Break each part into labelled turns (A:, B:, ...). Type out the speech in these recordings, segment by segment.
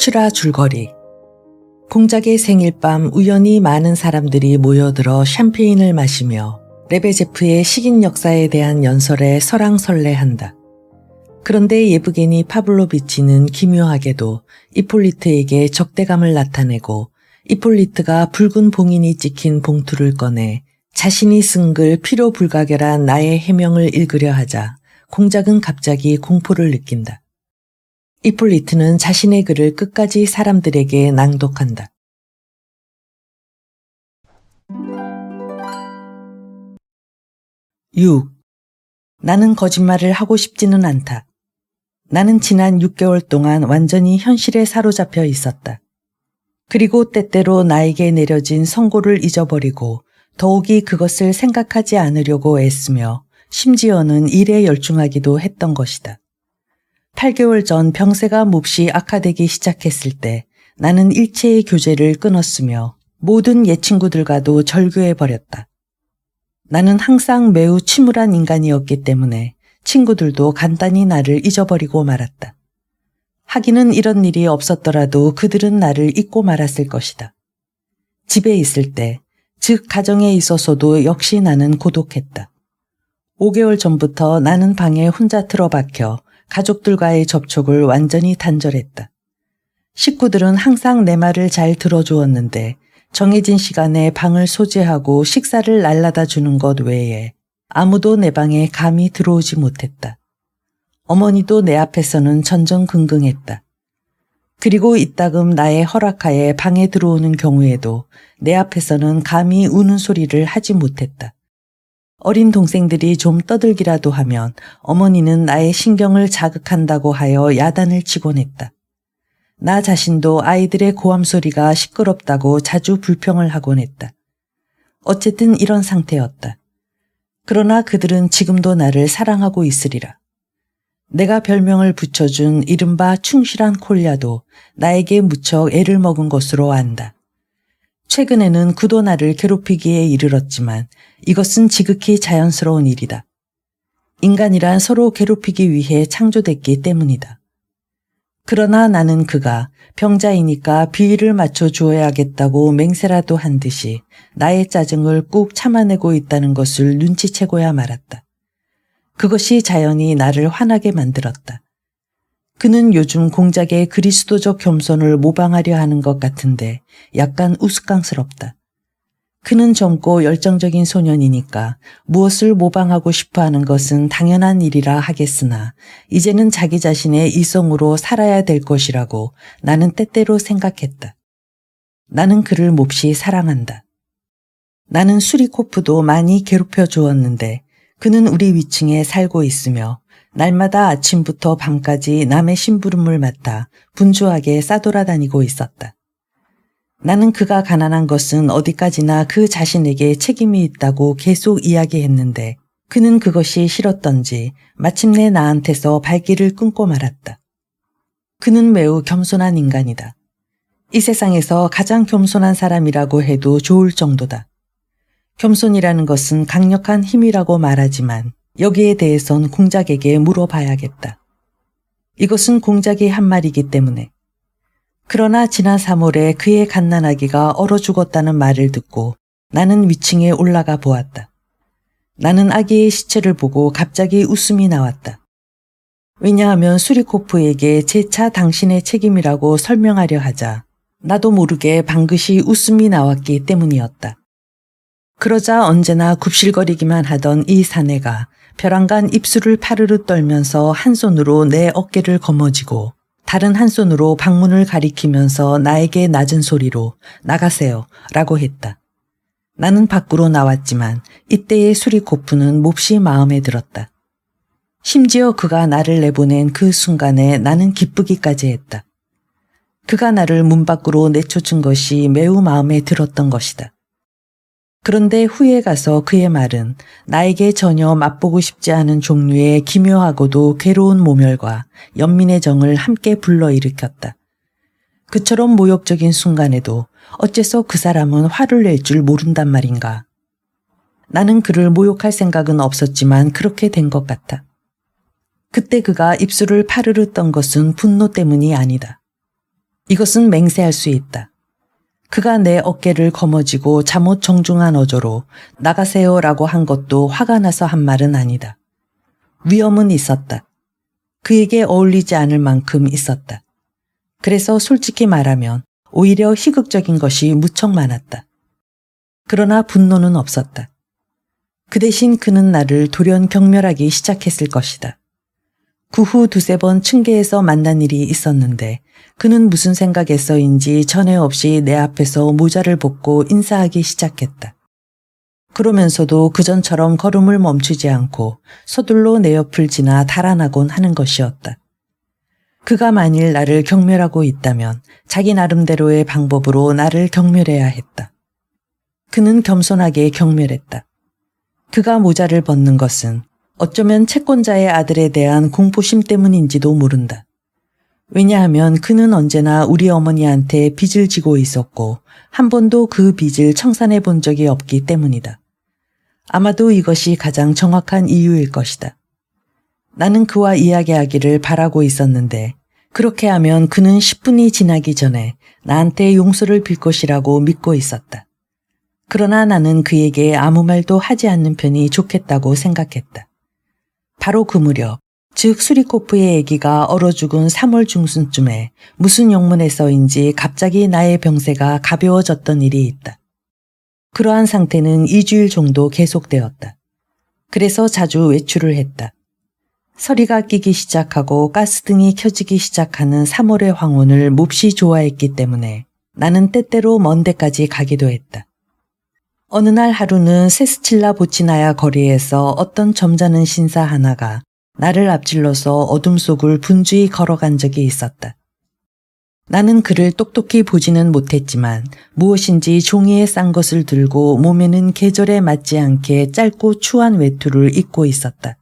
A: 슈라 줄거리. 공작의 생일밤 우연히 많은 사람들이 모여들어 샴페인을 마시며 레베제프의 식인 역사에 대한 연설에 설왕설래한다. 그런데 예브게니 파블로비치는 기묘하게도 이폴리트에게 적대감을 나타내고 이폴리트가 붉은 봉인이 찍힌 봉투를 꺼내 자신이 쓴 글 필요 불가결한 나의 해명을 읽으려 하자 공작은 갑자기 공포를 느낀다. 이폴리트는 자신의 글을 끝까지 사람들에게 낭독한다. 나는 거짓말을 하고 싶지는 않다. 나는 지난 6개월 동안 완전히 현실에 사로잡혀 있었다. 그리고 때때로 나에게 내려진 선고를 잊어버리고 더욱이 그것을 생각하지 않으려고 애쓰며 심지어는 일에 열중하기도 했던 것이다. 8개월 전 병세가 몹시 악화되기 시작했을 때 나는 일체의 교제를 끊었으며 모든 옛 친구들과도 절교해버렸다. 나는 항상 매우 침울한 인간이었기 때문에 친구들도 간단히 나를 잊어버리고 말았다. 하기는 이런 일이 없었더라도 그들은 나를 잊고 말았을 것이다. 집에 있을 때, 즉 가정에 있어서도 역시 나는 고독했다. 5개월 전부터 나는 방에 혼자 틀어박혀 가족들과의 접촉을 완전히 단절했다. 식구들은 항상 내 말을 잘 들어주었는데 정해진 시간에 방을 소지하고 식사를 날라다 주는 것 외에 아무도 내 방에 감히 들어오지 못했다. 어머니도 내 앞에서는 전전긍긍했다. 그리고 이따금 나의 허락하에 방에 들어오는 경우에도 내 앞에서는 감히 우는 소리를 하지 못했다. 어린 동생들이 좀 떠들기라도 하면 어머니는 나의 신경을 자극한다고 하여 야단을 치곤 했다. 나 자신도 아이들의 고함 소리가 시끄럽다고 자주 불평을 하곤 했다. 어쨌든 이런 상태였다. 그러나 그들은 지금도 나를 사랑하고 있으리라. 내가 별명을 붙여준 이른바 충실한 콜야도 나에게 무척 애를 먹은 것으로 안다. 최근에는 그도 나를 괴롭히기에 이르렀지만 이것은 지극히 자연스러운 일이다. 인간이란 서로 괴롭히기 위해 창조됐기 때문이다. 그러나 나는 그가 병자이니까 비위를 맞춰 주어야겠다고 맹세라도 한 듯이 나의 짜증을 꾹 참아내고 있다는 것을 눈치채고야 말았다. 그것이 자연히 나를 화나게 만들었다. 그는 요즘 공작의 그리스도적 겸손을 모방하려 하는 것 같은데 약간 우스꽝스럽다. 그는 젊고 열정적인 소년이니까 무엇을 모방하고 싶어하는 것은 당연한 일이라 하겠으나 이제는 자기 자신의 이성으로 살아야 될 것이라고 나는 때때로 생각했다. 나는 그를 몹시 사랑한다. 나는 수리코프도 많이 괴롭혀 주었는데 그는 우리 위층에 살고 있으며 날마다 아침부터 밤까지 남의 심부름을 맡아 분주하게 싸돌아다니고 있었다. 나는 그가 가난한 것은 어디까지나 그 자신에게 책임이 있다고 계속 이야기했는데 그는 그것이 싫었던지 마침내 나한테서 발길을 끊고 말았다. 그는 매우 겸손한 인간이다. 이 세상에서 가장 겸손한 사람이라고 해도 좋을 정도다. 겸손이라는 것은 강력한 힘이라고 말하지만 여기에 대해선 공작에게 물어봐야겠다. 이것은 공작이 한 말이기 때문에. 그러나 지난 3월에 그의 갓난아기가 얼어 죽었다는 말을 듣고 나는 위층에 올라가 보았다. 나는 아기의 시체를 보고 갑자기 웃음이 나왔다. 왜냐하면 수리코프에게 재차 당신의 책임이라고 설명하려 하자 나도 모르게 방긋이 웃음이 나왔기 때문이었다. 그러자 언제나 굽실거리기만 하던 이 사내가 벼랑간 입술을 파르르 떨면서 한 손으로 내 어깨를 거머쥐고 다른 한 손으로 방문을 가리키면서 나에게 낮은 소리로 나가세요 라고 했다. 나는 밖으로 나왔지만 이때의 수리코프는 몹시 마음에 들었다. 심지어 그가 나를 내보낸 그 순간에 나는 기쁘기까지 했다. 그가 나를 문 밖으로 내쫓은 것이 매우 마음에 들었던 것이다. 그런데 후에 가서 그의 말은 나에게 전혀 맛보고 싶지 않은 종류의 기묘하고도 괴로운 모멸과 연민의 정을 함께 불러일으켰다. 그처럼 모욕적인 순간에도 어째서 그 사람은 화를 낼 줄 모른단 말인가. 나는 그를 모욕할 생각은 없었지만 그렇게 된 것 같아. 그때 그가 입술을 파르르 떤 것은 분노 때문이 아니다. 이것은 맹세할 수 있다. 그가 내 어깨를 거머쥐고 잠옷 정중한 어조로 나가세요라고 한 것도 화가 나서 한 말은 아니다. 위험은 있었다. 그에게 어울리지 않을 만큼 있었다. 그래서 솔직히 말하면 오히려 희극적인 것이 무척 많았다. 그러나 분노는 없었다. 그 대신 그는 나를 돌연 경멸하기 시작했을 것이다. 그 후 두세 번 층계에서 만난 일이 있었는데 그는 무슨 생각에서인지 전에 없이 내 앞에서 모자를 벗고 인사하기 시작했다. 그러면서도 그전처럼 걸음을 멈추지 않고 서둘러 내 옆을 지나 달아나곤 하는 것이었다. 그가 만일 나를 경멸하고 있다면 자기 나름대로의 방법으로 나를 경멸해야 했다. 그는 겸손하게 경멸했다. 그가 모자를 벗는 것은 어쩌면 채권자의 아들에 대한 공포심 때문인지도 모른다. 왜냐하면 그는 언제나 우리 어머니한테 빚을 지고 있었고 한 번도 그 빚을 청산해 본 적이 없기 때문이다. 아마도 이것이 가장 정확한 이유일 것이다. 나는 그와 이야기하기를 바라고 있었는데 그렇게 하면 그는 10분이 지나기 전에 나한테 용서를 빌 것이라고 믿고 있었다. 그러나 나는 그에게 아무 말도 하지 않는 편이 좋겠다고 생각했다. 바로 그 무렵, 즉 수리코프의 아기가 얼어 죽은 3월 중순쯤에 무슨 영문에서인지 갑자기 나의 병세가 가벼워졌던 일이 있다. 그러한 상태는 2주일 정도 계속되었다. 그래서 자주 외출을 했다. 서리가 끼기 시작하고 가스등이 켜지기 시작하는 3월의 황혼을 몹시 좋아했기 때문에 나는 때때로 먼 데까지 가기도 했다. 어느 날 하루는 세스칠라 보치나야 거리에서 어떤 점잖은 신사 하나가 나를 앞질러서 어둠 속을 분주히 걸어간 적이 있었다. 나는 그를 똑똑히 보지는 못했지만 무엇인지 종이에 싼 것을 들고 몸에는 계절에 맞지 않게 짧고 추한 외투를 입고 있었다.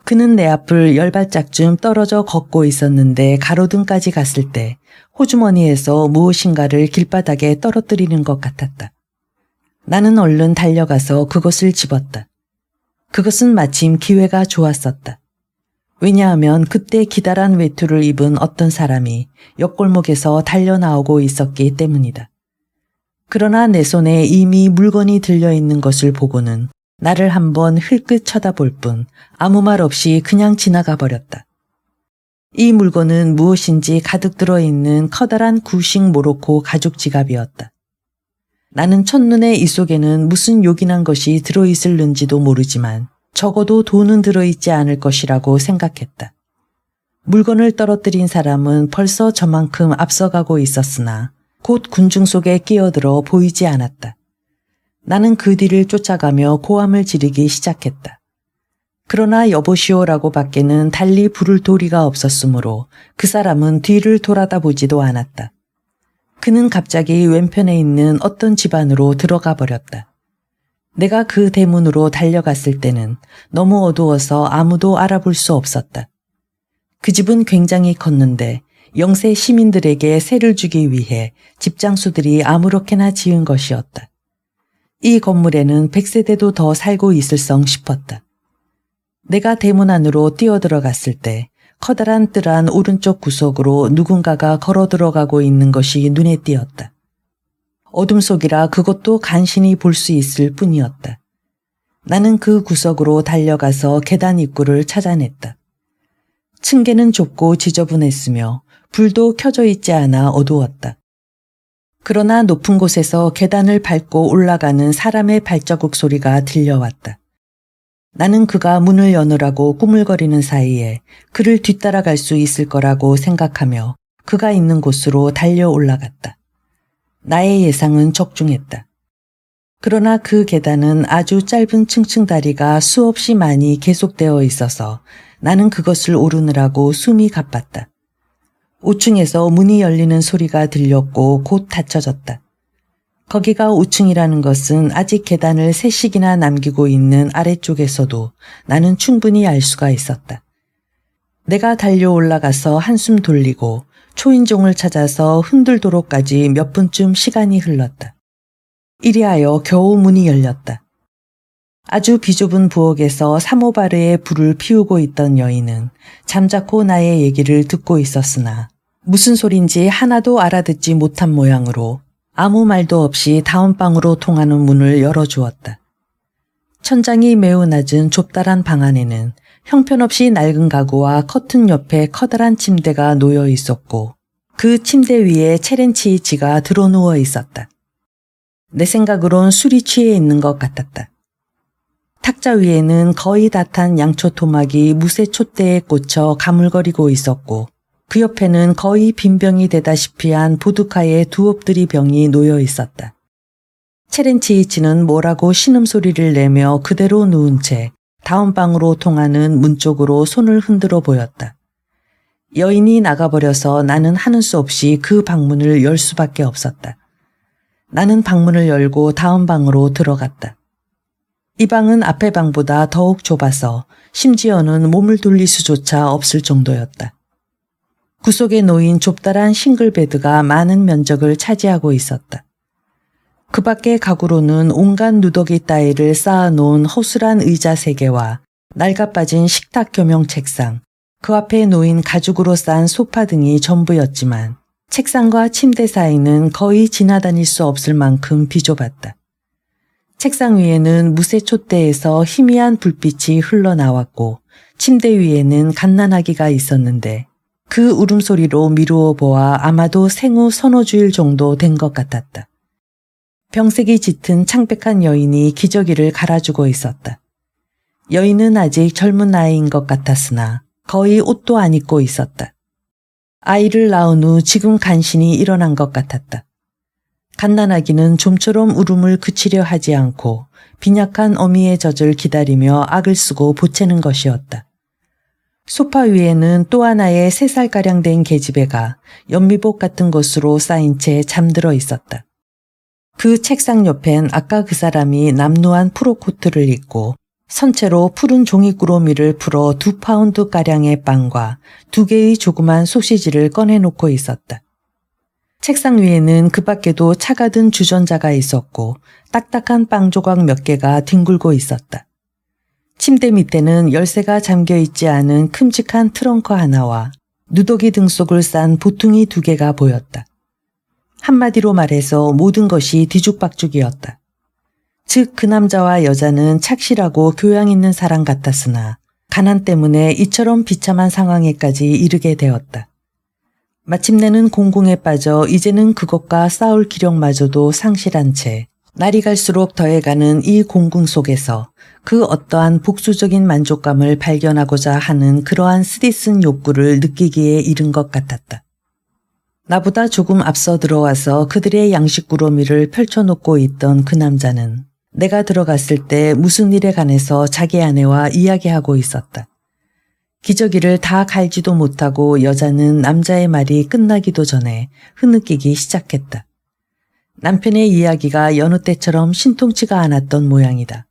A: 그는 내 앞을 10발짝쯤 떨어져 걷고 있었는데 가로등까지 갔을 때 호주머니에서 무엇인가를 길바닥에 떨어뜨리는 것 같았다. 나는 얼른 달려가서 그것을 집었다. 그것은 마침 기회가 좋았었다. 왜냐하면 그때 기다란 외투를 입은 어떤 사람이 옆골목에서 달려나오고 있었기 때문이다. 그러나 내 손에 이미 물건이 들려있는 것을 보고는 나를 한번 흘끗 쳐다볼 뿐 아무 말 없이 그냥 지나가 버렸다. 이 물건은 무엇인지 가득 들어있는 커다란 구식 모로코 가죽 지갑이었다. 나는 첫눈에 이 속에는 무슨 요긴한 것이 들어있을는지도 모르지만 적어도 돈은 들어있지 않을 것이라고 생각했다. 물건을 떨어뜨린 사람은 벌써 저만큼 앞서가고 있었으나 곧 군중 속에 끼어들어 보이지 않았다. 나는 그 뒤를 쫓아가며 고함을 지르기 시작했다. 그러나 여보시오라고 밖에는 달리 부를 도리가 없었으므로 그 사람은 뒤를 돌아다보지도 않았다. 그는 갑자기 왼편에 있는 어떤 집 안으로 들어가 버렸다. 내가 그 대문으로 달려갔을 때는 너무 어두워서 아무도 알아볼 수 없었다. 그 집은 굉장히 컸는데 영세 시민들에게 세를 주기 위해 집장수들이 아무렇게나 지은 것이었다. 이 건물에는 100세대도 더 살고 있을성 싶었다. 내가 대문 안으로 뛰어들어갔을 때 커다란 뜰한 오른쪽 구석으로 누군가가 걸어 들어가고 있는 것이 눈에 띄었다. 어둠 속이라 그것도 간신히 볼 수 있을 뿐이었다. 나는 그 구석으로 달려가서 계단 입구를 찾아냈다. 층계는 좁고 지저분했으며 불도 켜져 있지 않아 어두웠다. 그러나 높은 곳에서 계단을 밟고 올라가는 사람의 발자국 소리가 들려왔다. 나는 그가 문을 여느라고 꾸물거리는 사이에 그를 뒤따라갈 수 있을 거라고 생각하며 그가 있는 곳으로 달려 올라갔다. 나의 예상은 적중했다. 그러나 그 계단은 아주 짧은 층층다리가 수없이 많이 계속되어 있어서 나는 그것을 오르느라고 숨이 가빴다. 5층에서 문이 열리는 소리가 들렸고 곧 닫혀졌다. 거기가 5층이라는 것은 아직 계단을 3식이나 남기고 있는 아래쪽에서도 나는 충분히 알 수가 있었다. 내가 달려 올라가서 한숨 돌리고 초인종을 찾아서 흔들도록까지 몇 분쯤 시간이 흘렀다. 이리하여 겨우 문이 열렸다. 아주 비좁은 부엌에서 사모바르에 불을 피우고 있던 여인은 잠자코 나의 얘기를 듣고 있었으나 무슨 소린지 하나도 알아듣지 못한 모양으로 아무 말도 없이 다음 방으로 통하는 문을 열어주었다. 천장이 매우 낮은 좁다란 방 안에는 형편없이 낡은 가구와 커튼 옆에 커다란 침대가 놓여 있었고 그 침대 위에 체렌치이치가 드러누워 있었다. 내 생각으론 술이 취해 있는 것 같았다. 탁자 위에는 거의 다 탄 양초 토막이 무쇠 촛대에 꽂혀 가물거리고 있었고 그 옆에는 거의 빈병이 되다시피 한 보드카의 두 엎드리 병이 놓여 있었다. 체렌치이치는 뭐라고 신음소리를 내며 그대로 누운 채 다음 방으로 통하는 문 쪽으로 손을 흔들어 보였다. 여인이 나가버려서 나는 하는 수 없이 그 방문을 열 수밖에 없었다. 나는 방문을 열고 다음 방으로 들어갔다. 이 방은 앞의 방보다 더욱 좁아서 심지어는 몸을 돌릴 수조차 없을 정도였다. 구석에 놓인 좁다란 싱글베드가 많은 면적을 차지하고 있었다. 그 밖의 가구로는 온갖 누더기 따위를 쌓아놓은 허술한 의자 3개와 낡아빠진 식탁 겸용 책상, 그 앞에 놓인 가죽으로 싼 소파 등이 전부였지만 책상과 침대 사이는 거의 지나다닐 수 없을 만큼 비좁았다. 책상 위에는 무쇠 촛대에서 희미한 불빛이 흘러나왔고 침대 위에는 갓난아기가 있었는데 그 울음소리로 미루어 보아 아마도 생후 서너 주일 정도 된 것 같았다. 병색이 짙은 창백한 여인이 기저귀를 갈아주고 있었다. 여인은 아직 젊은 아이인 것 같았으나 거의 옷도 안 입고 있었다. 아이를 낳은 후 지금 간신히 일어난 것 같았다. 갓난아기는 좀처럼 울음을 그치려 하지 않고 빈약한 어미의 젖을 기다리며 악을 쓰고 보채는 것이었다. 소파 위에는 또 하나의 3살가량 된 계집애가 연미복 같은 것으로 쌓인 채 잠들어 있었다. 그 책상 옆엔 아까 그 사람이 남루한 프로코트를 입고 선체로 푸른 종이꾸러미를 풀어 2파운드가량의 빵과 2개의 조그만 소시지를 꺼내놓고 있었다. 책상 위에는 그 밖에도 차가 든 주전자가 있었고 딱딱한 빵 조각 몇 개가 뒹굴고 있었다. 침대 밑에는 열쇠가 잠겨있지 않은 큼직한 트렁크 하나와 누더기 등 속을 싼 보퉁이 2개가 보였다. 한마디로 말해서 모든 것이 뒤죽박죽이었다. 즉 그 남자와 여자는 착실하고 교양 있는 사람 같았으나 가난 때문에 이처럼 비참한 상황에까지 이르게 되었다. 마침내는 공공에 빠져 이제는 그것과 싸울 기력마저도 상실한 채 날이 갈수록 더해가는 이 공궁 속에서 그 어떠한 복수적인 만족감을 발견하고자 하는 그러한 쓰디쓴 욕구를 느끼기에 이른 것 같았다. 나보다 조금 앞서 들어와서 그들의 양식구러미를 펼쳐놓고 있던 그 남자는 내가 들어갔을 때 무슨 일에 관해서 자기 아내와 이야기하고 있었다. 기저귀를 다 갈지도 못하고 여자는 남자의 말이 끝나기도 전에 흐느끼기 시작했다. 남편의 이야기가 여느 때처럼 신통치가 않았던 모양이다.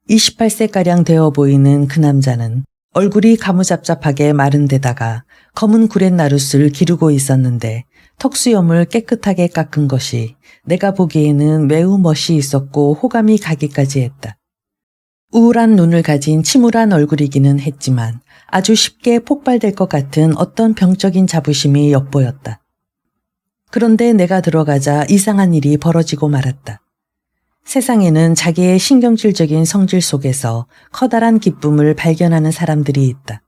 A: 28세가량 되어 보이는 그 남자는 얼굴이 가무잡잡하게 마른 데다가 검은 구렛나룻을 기르고 있었는데 턱수염을 깨끗하게 깎은 것이 내가 보기에는 매우 멋이 있었고 호감이 가기까지 했다. 우울한 눈을 가진 침울한 얼굴이기는 했지만 아주 쉽게 폭발될 것 같은 어떤 병적인 자부심이 엿보였다. 그런데 내가 들어가자 이상한 일이 벌어지고 말았다. 세상에는 자기의 신경질적인 성질 속에서 커다란 기쁨을 발견하는 사람들이 있다.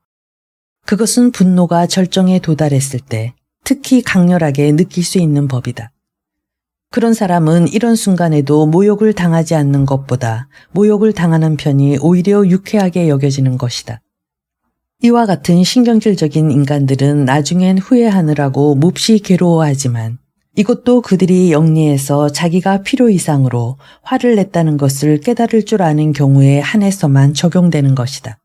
A: 그것은 분노가 절정에 도달했을 때 특히 강렬하게 느낄 수 있는 법이다. 그런 사람은 이런 순간에도 모욕을 당하지 않는 것보다 모욕을 당하는 편이 오히려 유쾌하게 여겨지는 것이다. 이와 같은 신경질적인 인간들은 나중엔 후회하느라고 몹시 괴로워하지만 이것도 그들이 영리해서 자기가 필요 이상으로 화를 냈다는 것을 깨달을 줄 아는 경우에 한해서만 적용되는 것이다.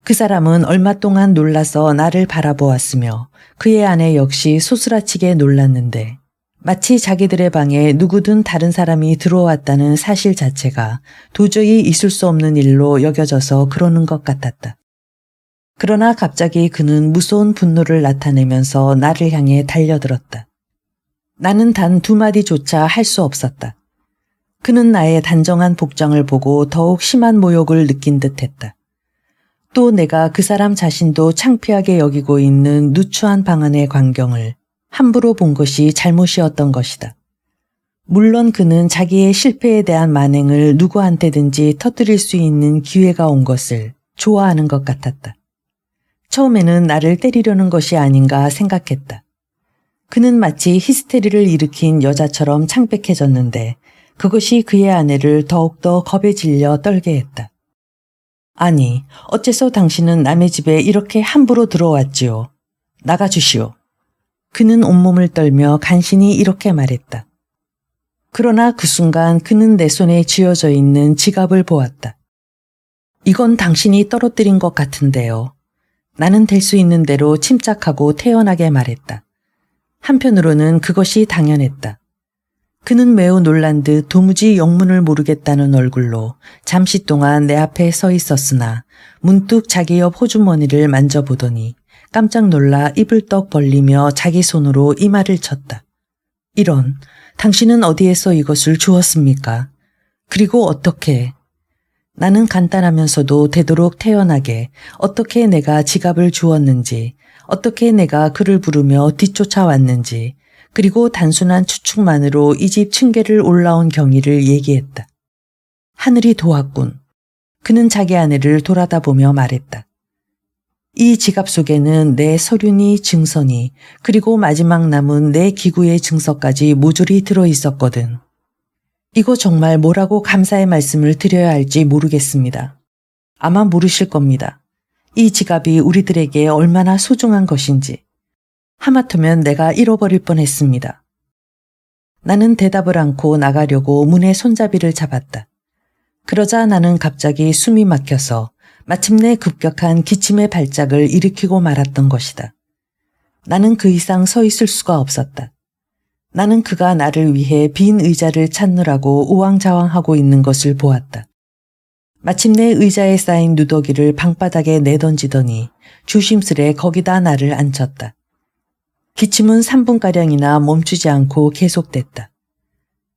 A: 그 사람은 얼마 동안 놀라서 나를 바라보았으며 그의 아내 역시 소스라치게 놀랐는데 마치 자기들의 방에 누구든 다른 사람이 들어왔다는 사실 자체가 도저히 있을 수 없는 일로 여겨져서 그러는 것 같았다. 그러나 갑자기 그는 무서운 분노를 나타내면서 나를 향해 달려들었다. 나는 단 2마디조차 할 수 없었다. 그는 나의 단정한 복장을 보고 더욱 심한 모욕을 느낀 듯했다. 또 내가 그 사람 자신도 창피하게 여기고 있는 누추한 방 안의 광경을 함부로 본 것이 잘못이었던 것이다. 물론 그는 자기의 실패에 대한 만행을 누구한테든지 터뜨릴 수 있는 기회가 온 것을 좋아하는 것 같았다. 처음에는 나를 때리려는 것이 아닌가 생각했다. 그는 마치 히스테리를 일으킨 여자처럼 창백해졌는데 그것이 그의 아내를 더욱더 겁에 질려 떨게 했다. 아니, 어째서 당신은 남의 집에 이렇게 함부로 들어왔지요? 나가주시오. 그는 온몸을 떨며 간신히 이렇게 말했다. 그러나 그 순간 그는 내 손에 쥐어져 있는 지갑을 보았다. 이건 당신이 떨어뜨린 것 같은데요. 나는 될 수 있는 대로 침착하고 태연하게 말했다. 한편으로는 그것이 당연했다. 그는 매우 놀란 듯 도무지 영문을 모르겠다는 얼굴로 잠시 동안 내 앞에 서 있었으나 문득 자기 옆 호주머니를 만져보더니 깜짝 놀라 입을 떡 벌리며 자기 손으로 이마를 쳤다. 이런, 당신은 어디에서 이것을 주었습니까? 그리고 어떻게? 나는 간단하면서도 되도록 태연하게 어떻게 내가 지갑을 주었는지, 어떻게 내가 그를 부르며 뒤쫓아왔는지, 그리고 단순한 추측만으로 이 집 층계를 올라온 경위를 얘기했다. 하늘이 도왔군. 그는 자기 아내를 돌아다보며 말했다. 이 지갑 속에는 내 서류니 증서니 그리고 마지막 남은 내 기구의 증서까지 모조리 들어있었거든. 이거 정말 뭐라고 감사의 말씀을 드려야 할지 모르겠습니다. 아마 모르실 겁니다. 이 지갑이 우리들에게 얼마나 소중한 것인지. 하마터면 내가 잃어버릴 뻔했습니다. 나는 대답을 않고 나가려고 문의 손잡이를 잡았다. 그러자 나는 갑자기 숨이 막혀서 마침내 급격한 기침의 발작을 일으키고 말았던 것이다. 나는 그 이상 서 있을 수가 없었다. 나는 그가 나를 위해 빈 의자를 찾느라고 우왕좌왕하고 있는 것을 보았다. 마침내 의자에 쌓인 누더기를 방바닥에 내던지더니 조심스레 거기다 나를 앉혔다. 기침은 3분가량이나 멈추지 않고 계속됐다.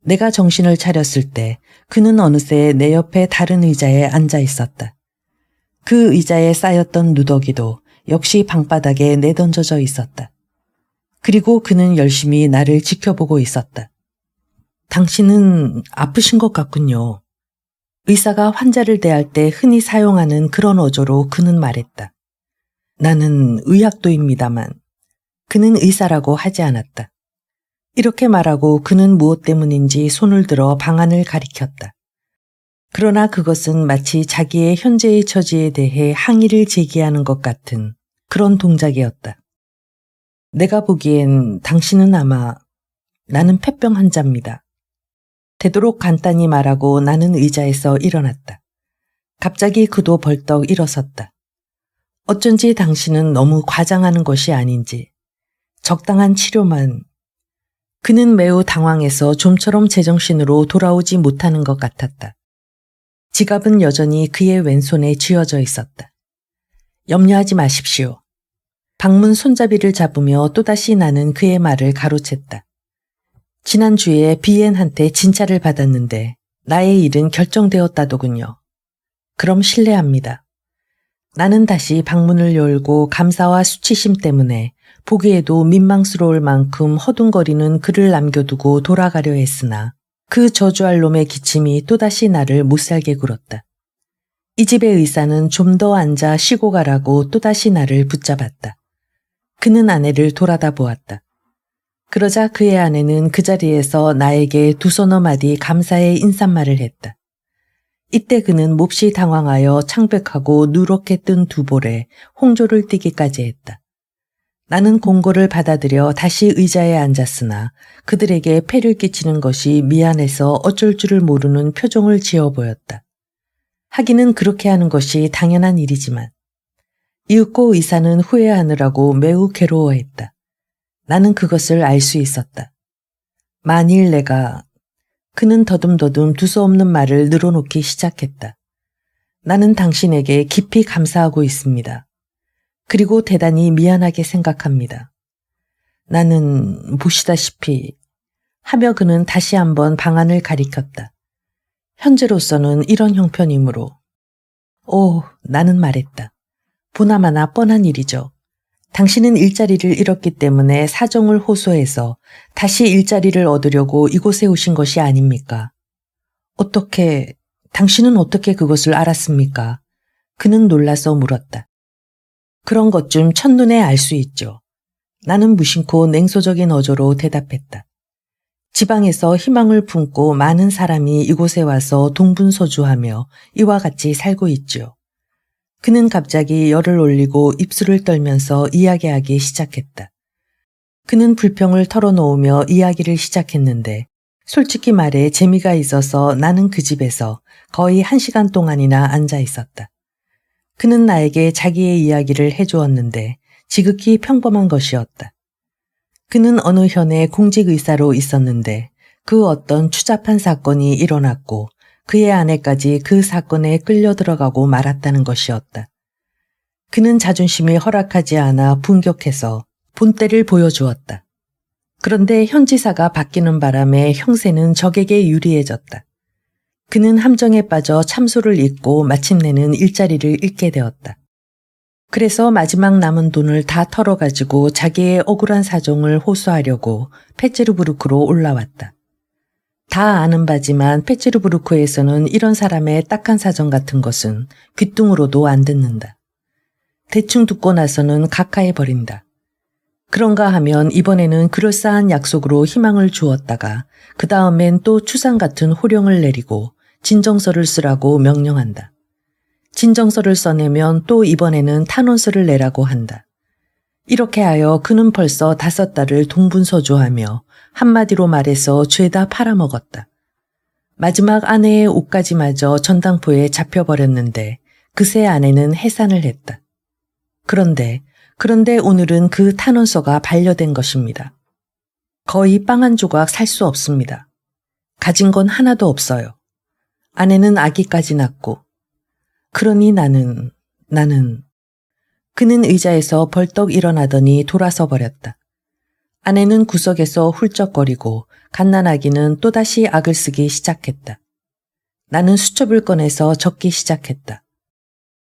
A: 내가 정신을 차렸을 때 그는 어느새 내 옆에 다른 의자에 앉아 있었다. 그 의자에 쌓였던 누더기도 역시 방바닥에 내던져져 있었다. 그리고 그는 열심히 나를 지켜보고 있었다. 당신은 아프신 것 같군요. 의사가 환자를 대할 때 흔히 사용하는 그런 어조로 그는 말했다. 나는 의학도입니다만 그는 의사라고 하지 않았다. 이렇게 말하고 그는 무엇 때문인지 손을 들어 방안을 가리켰다. 그러나 그것은 마치 자기의 현재의 처지에 대해 항의를 제기하는 것 같은 그런 동작이었다. 내가 보기엔 당신은 아마 나는 폐병 환자입니다. 되도록 간단히 말하고 나는 의자에서 일어났다. 갑자기 그도 벌떡 일어섰다. 어쩐지 당신은 너무 과장하는 것이 아닌지 적당한 치료만. 그는 매우 당황해서 좀처럼 제정신으로 돌아오지 못하는 것 같았다. 지갑은 여전히 그의 왼손에 쥐어져 있었다. 염려하지 마십시오. 방문 손잡이를 잡으며 또다시 나는 그의 말을 가로챘다. 지난주에 비엔한테 진찰을 받았는데 나의 일은 결정되었다더군요. 그럼 실례합니다. 나는 다시 방문을 열고 감사와 수치심 때문에 보기에도 민망스러울 만큼 허둥거리는 글을 남겨두고 돌아가려 했으나 그 저주할 놈의 기침이 또다시 나를 못살게 굴었다. 이 집의 의사는 좀 더 앉아 쉬고 가라고 또다시 나를 붙잡았다. 그는 아내를 돌아다 보았다. 그러자 그의 아내는 그 자리에서 나에게 두서너 마디 감사의 인사말을 했다. 이때 그는 몹시 당황하여 창백하고 누렇게 뜬 두 볼에 홍조를 띠기까지 했다. 나는 공고를 받아들여 다시 의자에 앉았으나 그들에게 폐를 끼치는 것이 미안해서 어쩔 줄을 모르는 표정을 지어 보였다. 하기는 그렇게 하는 것이 당연한 일이지만 이윽고 의사는 후회하느라고 매우 괴로워했다. 나는 그것을 알 수 있었다. 만일 내가... 그는 더듬더듬 두서없는 말을 늘어놓기 시작했다. 나는 당신에게 깊이 감사하고 있습니다. 그리고 대단히 미안하게 생각합니다. 나는 보시다시피 하며 그는 다시 한번 방안을 가리켰다. 현재로서는 이런 형편이므로. 나는 말했다. 보나마나 뻔한 일이죠. 당신은 일자리를 잃었기 때문에 사정을 호소해서 다시 일자리를 얻으려고 이곳에 오신 것이 아닙니까? 당신은 어떻게 그것을 알았습니까? 그는 놀라서 물었다. 그런 것 좀 첫눈에 알 수 있죠. 나는 무심코 냉소적인 어조로 대답했다. 지방에서 희망을 품고 많은 사람이 이곳에 와서 동분서주하며 이와 같이 살고 있죠. 그는 갑자기 열을 올리고 입술을 떨면서 이야기하기 시작했다. 그는 불평을 털어놓으며 이야기를 시작했는데 솔직히 말해 재미가 있어서 나는 그 집에서 거의 1시간 동안이나 앉아 있었다. 그는 나에게 자기의 이야기를 해주었는데 지극히 평범한 것이었다. 그는 어느 현의 공직의사로 있었는데 그 어떤 추잡한 사건이 일어났고 그의 아내까지 그 사건에 끌려 들어가고 말았다는 것이었다. 그는 자존심이 허락하지 않아 분격해서 본때를 보여주었다. 그런데 현지사가 바뀌는 바람에 형세는 적에게 유리해졌다. 그는 함정에 빠져 참소를 잊고 마침내는 일자리를 잃게 되었다. 그래서 마지막 남은 돈을 다 털어가지고 자기의 억울한 사정을 호소하려고 페체르부르크로 올라왔다. 다 아는 바지만 페체르부르크에서는 이런 사람의 딱한 사정 같은 것은 귀뚱으로도 안 듣는다. 대충 듣고 나서는 각하해버린다. 그런가 하면 이번에는 그럴싸한 약속으로 희망을 주었다가 그 다음엔 또 추상 같은 호령을 내리고 진정서를 쓰라고 명령한다. 진정서를 써내면 또 이번에는 탄원서를 내라고 한다. 이렇게 하여 그는 벌써 5달을 동분서주하며 한마디로 말해서 죄다 팔아먹었다. 마지막 아내의 옷까지마저 전당포에 잡혀버렸는데 그새 아내는 해산을 했다. 그런데 오늘은 그 탄원서가 반려된 것입니다. 거의 빵 한 조각 살 수 없습니다. 가진 건 하나도 없어요. 아내는 아기까지 낳고. 그러니 나는 그는 의자에서 벌떡 일어나더니 돌아서 버렸다. 아내는 구석에서 훌쩍거리고 갓난아기는 또다시 악을 쓰기 시작했다. 나는 수첩을 꺼내서 적기 시작했다.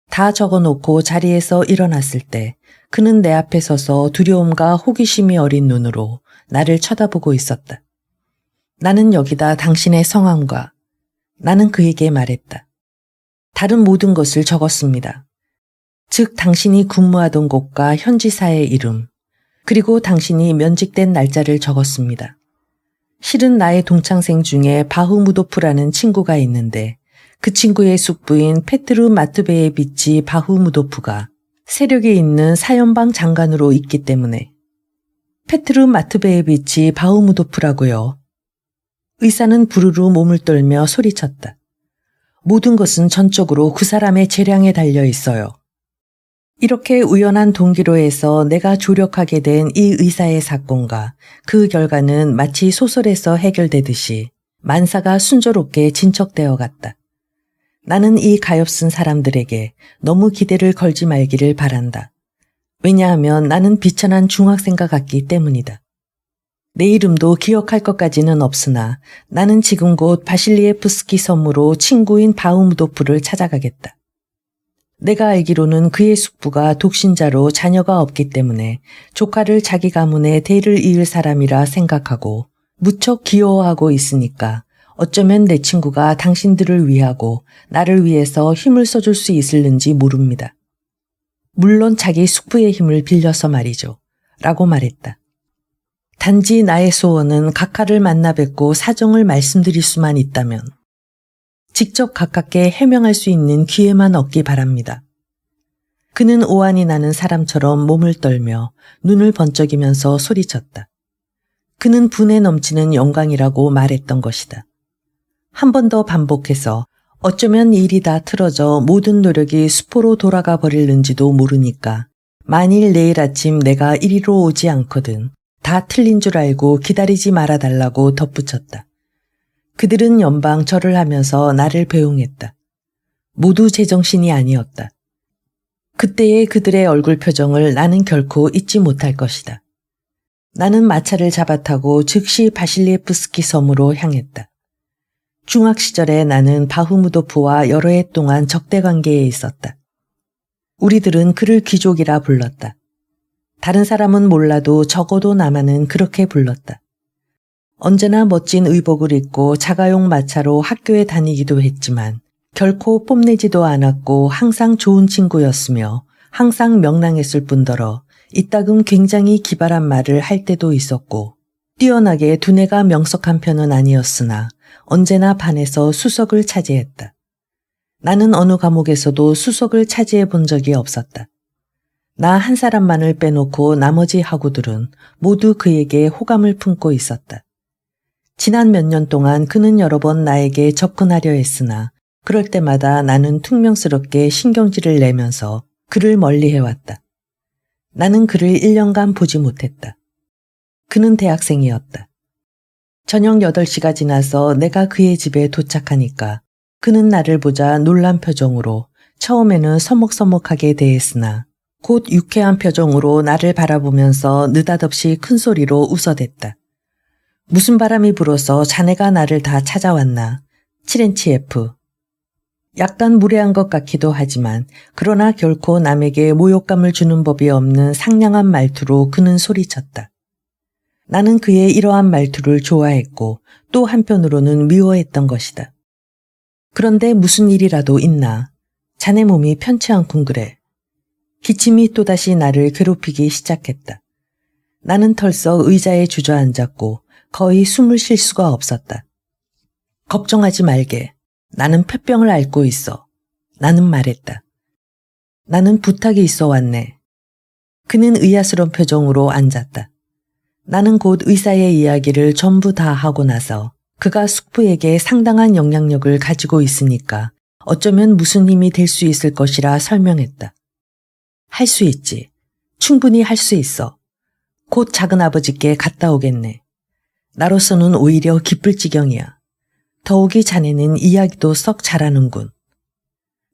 A: 다 적어놓고 자리에서 일어났을 때 그는 내 앞에 서서 두려움과 호기심이 어린 눈으로 나를 쳐다보고 있었다. 나는 여기다 당신의 성함과 나는 그에게 말했다. 다른 모든 것을 적었습니다. 즉 당신이 근무하던 곳과 현지사의 이름, 그리고 당신이 면직된 날짜를 적었습니다. 실은 나의 동창생 중에 바흐무도프라는 친구가 있는데 그 친구의 숙부인 페트르 마트베예비치 바흐무도프가 세력이 있는 사연방 장관으로 있기 때문에. 페트르 마트베예비치 바흐무도프라고요. 의사는 부르르 몸을 떨며 소리쳤다. 모든 것은 전적으로 그 사람의 재량에 달려 있어요. 이렇게 우연한 동기로 해서 내가 조력하게 된 이 의사의 사건과 그 결과는 마치 소설에서 해결되듯이 만사가 순조롭게 진척되어 갔다. 나는 이 가엾은 사람들에게 너무 기대를 걸지 말기를 바란다. 왜냐하면 나는 비천한 중학생과 같기 때문이다. 내 이름도 기억할 것까지는 없으나 나는 지금 곧 바실리에프스키 섬으로 친구인 바흐무도프를 찾아가겠다. 내가 알기로는 그의 숙부가 독신자로 자녀가 없기 때문에 조카를 자기 가문에 대를 이을 사람이라 생각하고 무척 귀여워하고 있으니까 어쩌면 내 친구가 당신들을 위하고 나를 위해서 힘을 써줄 수 있을는지 모릅니다. 물론 자기 숙부의 힘을 빌려서 말이죠. 라고 말했다. 단지 나의 소원은 각하를 만나 뵙고 사정을 말씀드릴 수만 있다면 직접 가깝게 해명할 수 있는 기회만 얻기 바랍니다. 그는 오한이 나는 사람처럼 몸을 떨며 눈을 번쩍이면서 소리쳤다. 그는 분에 넘치는 영광이라고 말했던 것이다. 한 번 더 반복해서 어쩌면 일이 다 틀어져 모든 노력이 수포로 돌아가 버릴는지도 모르니까 만일 내일 아침 내가 이리로 오지 않거든 다 틀린 줄 알고 기다리지 말아달라고 덧붙였다. 그들은 연방 절을 하면서 나를 배웅했다. 모두 제정신이 아니었다. 그때의 그들의 얼굴 표정을 나는 결코 잊지 못할 것이다. 나는 마차를 잡아타고 즉시 바실리에프스키 섬으로 향했다. 중학 시절에 나는 바흐무도프와 여러 해 동안 적대 관계에 있었다. 우리들은 그를 귀족이라 불렀다. 다른 사람은 몰라도 적어도 나만은 그렇게 불렀다. 언제나 멋진 의복을 입고 자가용 마차로 학교에 다니기도 했지만 결코 뽐내지도 않았고 항상 좋은 친구였으며 항상 명랑했을 뿐더러 이따금 굉장히 기발한 말을 할 때도 있었고 뛰어나게 두뇌가 명석한 편은 아니었으나 언제나 반에서 수석을 차지했다. 나는 어느 과목에서도 수석을 차지해 본 적이 없었다. 나 한 사람만을 빼놓고 나머지 학우들은 모두 그에게 호감을 품고 있었다. 지난 몇 년 동안 그는 여러 번 나에게 접근하려 했으나 그럴 때마다 나는 퉁명스럽게 신경질을 내면서 그를 멀리해왔다. 나는 그를 1년간 보지 못했다. 그는 대학생이었다. 저녁 8시가 지나서 내가 그의 집에 도착하니까 그는 나를 보자 놀란 표정으로 처음에는 서먹서먹하게 대했으나 곧 유쾌한 표정으로 나를 바라보면서 느닷없이 큰 소리로 웃어댔다. 무슨 바람이 불어서 자네가 나를 다 찾아왔나? 7NCF. 약간 무례한 것 같기도 하지만 그러나 결코 남에게 모욕감을 주는 법이 없는 상냥한 말투로 그는 소리쳤다. 나는 그의 이러한 말투를 좋아했고 또 한편으로는 미워했던 것이다. 그런데 무슨 일이라도 있나? 자네 몸이 편치 않군 그래. 기침이 또다시 나를 괴롭히기 시작했다. 나는 털썩 의자에 주저앉았고 거의 숨을 쉴 수가 없었다. 걱정하지 말게. 나는 폐병을 앓고 있어. 나는 말했다. 나는 부탁이 있어 왔네. 그는 의아스러운 표정으로 앉았다. 나는 곧 의사의 이야기를 전부 다 하고 나서 그가 숙부에게 상당한 영향력을 가지고 있으니까 어쩌면 무슨 힘이 될 수 있을 것이라 설명했다. 할 수 있지. 충분히 할 수 있어. 곧 작은아버지께 갔다 오겠네. 나로서는 오히려 기쁠 지경이야. 더욱이 자네는 이야기도 썩 잘하는군.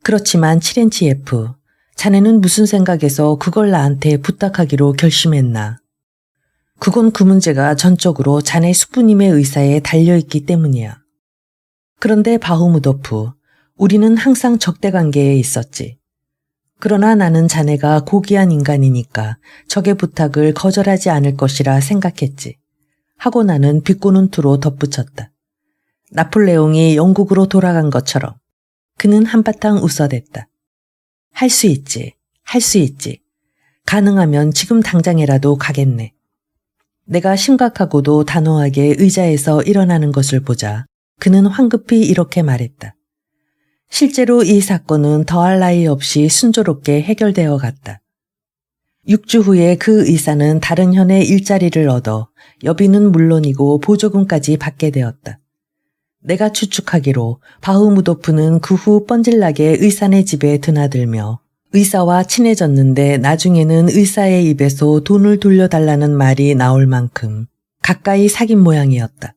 A: 그렇지만 7NCF, 자네는 무슨 생각에서 그걸 나한테 부탁하기로 결심했나? 그건 그 문제가 전적으로 자네 숙부님의 의사에 달려있기 때문이야. 그런데 바흐무도프, 우리는 항상 적대관계에 있었지. 그러나 나는 자네가 고귀한 인간이니까 적의 부탁을 거절하지 않을 것이라 생각했지. 하고 나는 비꼬는 투로 덧붙였다. 나폴레옹이 영국으로 돌아간 것처럼. 그는 한바탕 웃어댔다. 할 수 있지. 할 수 있지. 가능하면 지금 당장이라도 가겠네. 내가 심각하고도 단호하게 의자에서 일어나는 것을 보자 그는 황급히 이렇게 말했다. 실제로 이 사건은 더할 나위 없이 순조롭게 해결되어 갔다. 6주 후에 그 의사는 다른 현에 일자리를 얻어 여비는 물론이고 보조금까지 받게 되었다. 내가 추측하기로 바흐무도프는 그 후 뻔질나게 의사네 집에 드나들며 의사와 친해졌는데 나중에는 의사의 입에서 돈을 돌려달라는 말이 나올 만큼 가까이 사귄 모양이었다.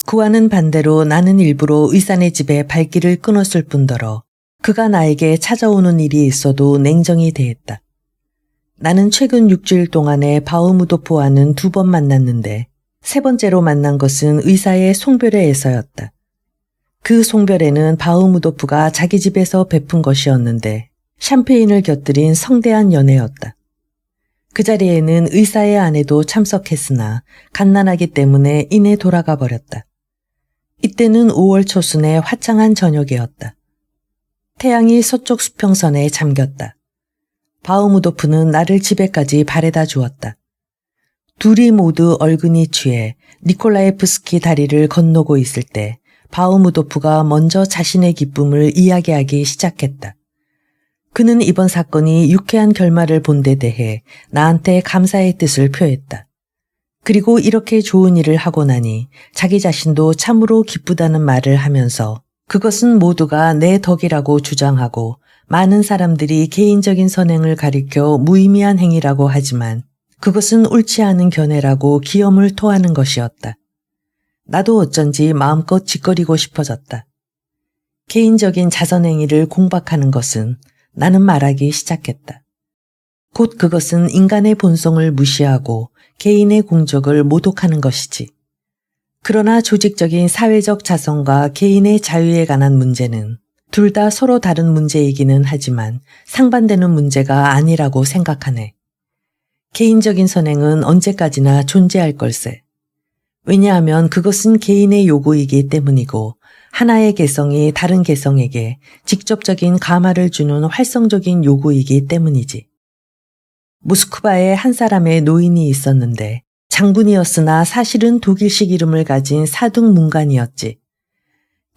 A: 그와는 반대로 나는 일부러 의사네 집에 발길을 끊었을 뿐더러 그가 나에게 찾아오는 일이 있어도 냉정히 대했다. 나는 최근 6주일 동안에 바흐무도프와는 2번 만났는데 3번째로 만난 것은 의사의 송별회에서였다. 그 송별회는 바흐무도프가 자기 집에서 베푼 것이었는데 샴페인을 곁들인 성대한 연회였다. 그 자리에는 의사의 아내도 참석했으나 갓난아기 때문에 이내 돌아가 버렸다. 이때는 5월 초순의 화창한 저녁이었다. 태양이 서쪽 수평선에 잠겼다. 바흐무도프는 나를 집에까지 바래다 주었다. 둘이 모두 얼근이 취해 니콜라예프스키 다리를 건너고 있을 때 바흐무도프가 먼저 자신의 기쁨을 이야기하기 시작했다. 그는 이번 사건이 유쾌한 결말을 본 데 대해 나한테 감사의 뜻을 표했다. 그리고 이렇게 좋은 일을 하고 나니 자기 자신도 참으로 기쁘다는 말을 하면서 그것은 모두가 내 덕이라고 주장하고 많은 사람들이 개인적인 선행을 가리켜 무의미한 행위라고 하지만 그것은 옳지 않은 견해라고 기염을 토하는 것이었다. 나도 어쩐지 마음껏 짓거리고 싶어졌다. 개인적인 자선행위를 공박하는 것은 나는 말하기 시작했다. 곧 그것은 인간의 본성을 무시하고 개인의 공적을 모독하는 것이지. 그러나 조직적인 사회적 자선과 개인의 자유에 관한 문제는 둘 다 서로 다른 문제이기는 하지만 상반되는 문제가 아니라고 생각하네. 개인적인 선행은 언제까지나 존재할 걸세. 왜냐하면 그것은 개인의 요구이기 때문이고 하나의 개성이 다른 개성에게 직접적인 감화를 주는 활성적인 요구이기 때문이지. 모스크바에 한 사람의 노인이 있었는데 장군이었으나 사실은 독일식 이름을 가진 사등 문관이었지.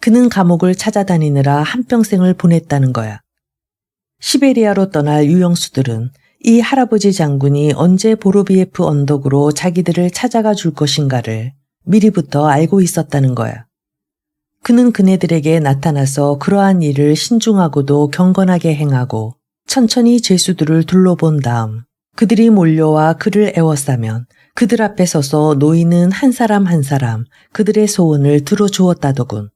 A: 그는 감옥을 찾아다니느라 한평생을 보냈다는 거야. 시베리아로 떠날 유영수들은 이 할아버지 장군이 언제 보로비에프 언덕으로 자기들을 찾아가 줄 것인가를 미리부터 알고 있었다는 거야. 그는 그네들에게 나타나서 그러한 일을 신중하고도 경건하게 행하고 천천히 죄수들을 둘러본 다음 그들이 몰려와 그를 애워싸면 그들 앞에 서서 노인은 한 사람 한 사람 그들의 소원을 들어주었다더군.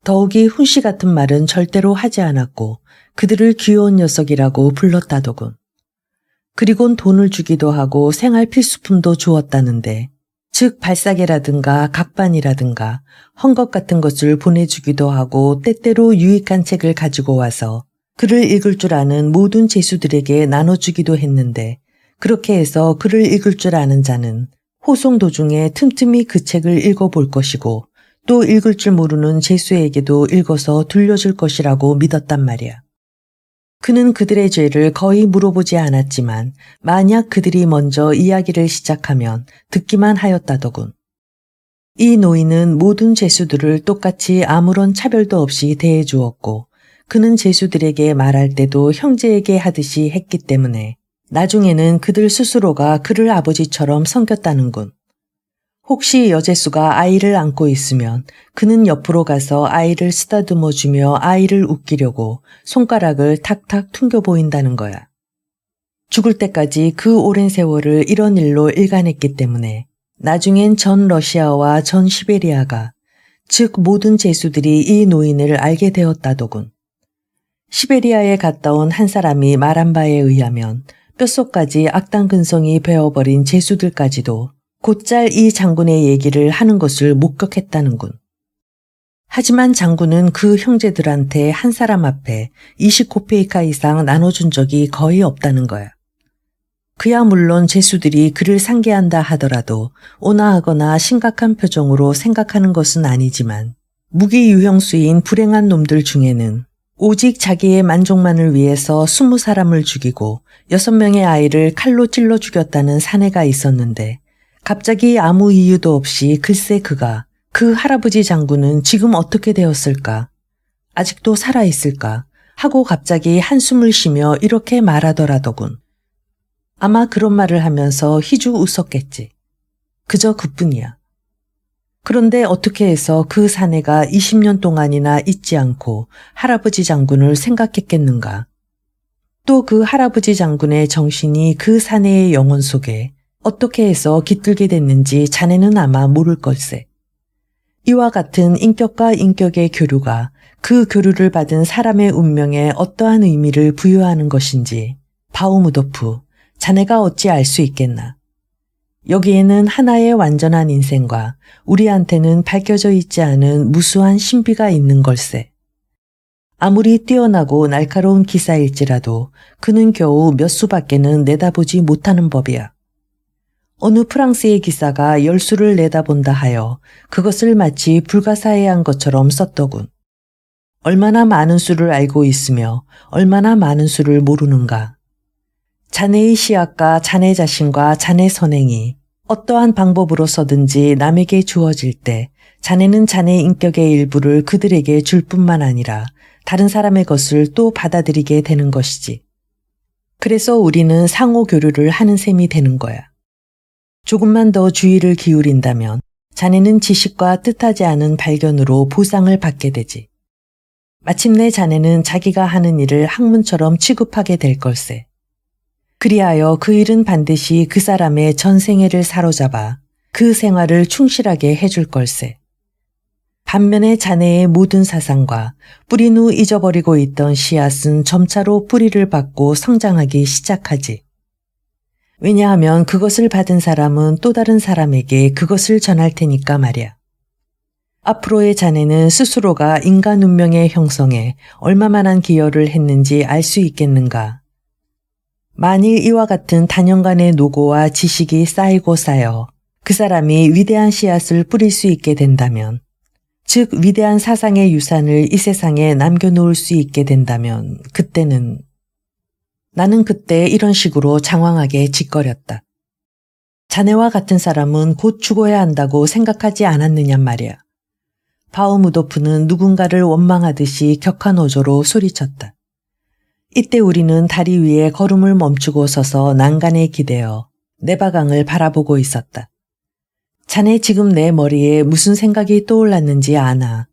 A: 더욱이 훈시 같은 말은 절대로 하지 않았고 그들을 귀여운 녀석이라고 불렀다더군. 그리곤 돈을 주기도 하고 생활 필수품도 주었다는데 즉 발사계라든가 각반이라든가 헝겊 같은 것을 보내주기도 하고 때때로 유익한 책을 가지고 와서 글을 읽을 줄 아는 모든 죄수들에게 나눠주기도 했는데 그렇게 해서 글을 읽을 줄 아는 자는 호송 도중에 틈틈이 그 책을 읽어볼 것이고 또 읽을 줄 모르는 죄수에게도 읽어서 들려줄 것이라고 믿었단 말이야. 그는 그들의 죄를 거의 물어보지 않았지만 만약 그들이 먼저 이야기를 시작하면 듣기만 하였다더군. 이 노인은 모든 죄수들을 똑같이 아무런 차별도 없이 대해주었고 그는 죄수들에게 말할 때도 형제에게 하듯이 했기 때문에 나중에는 그들 스스로가 그를 아버지처럼 섬겼다는군. 혹시 여제수가 아이를 안고 있으면 그는 옆으로 가서 아이를 쓰다듬어 주며 아이를 웃기려고 손가락을 탁탁 퉁겨 보인다는 거야. 죽을 때까지 그 오랜 세월을 이런 일로 일관했기 때문에 나중엔 전 러시아와 전 시베리아가 즉 모든 죄수들이 이 노인을 알게 되었다더군. 시베리아에 갔다 온 한 사람이 말한 바에 의하면 뼛속까지 악당 근성이 베어버린 죄수들까지도 곧잘 이 장군의 얘기를 하는 것을 목격했다는군. 하지만 장군은 그 형제들한테 한 사람 앞에 20코페이카 이상 나눠준 적이 거의 없다는 거야. 그야 물론 죄수들이 그를 상계한다 하더라도 온화하거나 심각한 표정으로 생각하는 것은 아니지만 무기 유형수인 불행한 놈들 중에는 오직 자기의 만족만을 위해서 20사람을 죽이고 6명의 아이를 칼로 찔러 죽였다는 사내가 있었는데 갑자기 아무 이유도 없이 글쎄 그 할아버지 장군은 지금 어떻게 되었을까? 아직도 살아있을까? 하고 갑자기 한숨을 쉬며 이렇게 말하더라더군. 아마 그런 말을 하면서 희주 웃었겠지. 그저 그뿐이야. 그런데 어떻게 해서 그 사내가 20년 동안이나 잊지 않고 할아버지 장군을 생각했겠는가? 또 그 할아버지 장군의 정신이 그 사내의 영혼 속에 어떻게 해서 깃들게 됐는지 자네는 아마 모를 걸세. 이와 같은 인격과 인격의 교류가 그 교류를 받은 사람의 운명에 어떠한 의미를 부여하는 것인지 바우무도프, 자네가 어찌 알 수 있겠나. 여기에는 하나의 완전한 인생과 우리한테는 밝혀져 있지 않은 무수한 신비가 있는 걸세. 아무리 뛰어나고 날카로운 기사일지라도 그는 겨우 몇 수밖에는 내다보지 못하는 법이야. 어느 프랑스의 기사가 10수를 내다본다 하여 그것을 마치 불가사의한 것처럼 썼더군. 얼마나 많은 수를 알고 있으며 얼마나 많은 수를 모르는가. 자네의 시약과 자네 자신과 자네 선행이 어떠한 방법으로서든지 남에게 주어질 때 자네는 자네 인격의 일부를 그들에게 줄 뿐만 아니라 다른 사람의 것을 또 받아들이게 되는 것이지. 그래서 우리는 상호 교류를 하는 셈이 되는 거야. 조금만 더 주의를 기울인다면 자네는 지식과 뜻하지 않은 발견으로 보상을 받게 되지. 마침내 자네는 자기가 하는 일을 학문처럼 취급하게 될 걸세. 그리하여 그 일은 반드시 그 사람의 전 생애를 사로잡아 그 생활을 충실하게 해줄 걸세. 반면에 자네의 모든 사상과 뿌린 후 잊어버리고 있던 씨앗은 점차로 뿌리를 받고 성장하기 시작하지. 왜냐하면 그것을 받은 사람은 또 다른 사람에게 그것을 전할 테니까 말이야. 앞으로의 자네는 스스로가 인간 운명의 형성에 얼마만한 기여를 했는지 알 수 있겠는가? 만일 이와 같은 단연간의 노고와 지식이 쌓이고 쌓여 그 사람이 위대한 씨앗을 뿌릴 수 있게 된다면, 즉 위대한 사상의 유산을 이 세상에 남겨놓을 수 있게 된다면 그때는 나는 그때 이런 식으로 장황하게 짓거렸다. 자네와 같은 사람은 곧 죽어야 한다고 생각하지 않았느냔 말이야. 바우무도프는 누군가를 원망하듯이 격한 어조로 소리쳤다. 이때 우리는 다리 위에 걸음을 멈추고 서서 난간에 기대어 네바강을 바라보고 있었다. 자네 지금 내 머리에 무슨 생각이 떠올랐는지 아나?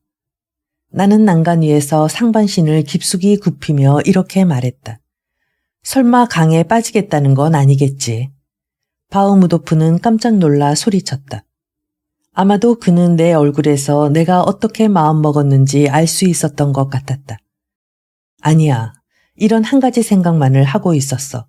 A: 나는 난간 위에서 상반신을 깊숙이 굽히며 이렇게 말했다. 설마 강에 빠지겠다는 건 아니겠지. 바우무도프는 깜짝 놀라 소리쳤다. 아마도 그는 내 얼굴에서 내가 어떻게 마음먹었는지 알 수 있었던 것 같았다. 아니야, 이런 한 가지 생각만을 하고 있었어.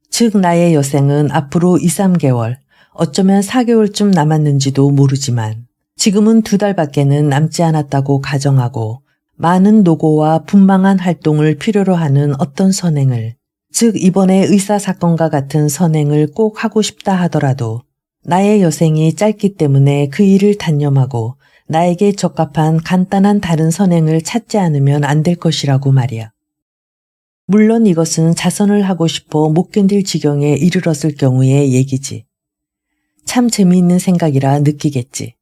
A: 즉 나의 여생은 앞으로 2, 3개월, 어쩌면 4개월쯤 남았는지도 모르지만 지금은 2달밖에는 남지 않았다고 가정하고 많은 노고와 분망한 활동을 필요로 하는 어떤 선행을, 즉 이번에 의사사건과 같은 선행을 꼭 하고 싶다 하더라도 나의 여생이 짧기 때문에 그 일을 단념하고 나에게 적합한 간단한 다른 선행을 찾지 않으면 안 될 것이라고 말이야. 물론 이것은 자선을 하고 싶어 못 견딜 지경에 이르렀을 경우의 얘기지. 참 재미있는 생각이라 느끼겠지.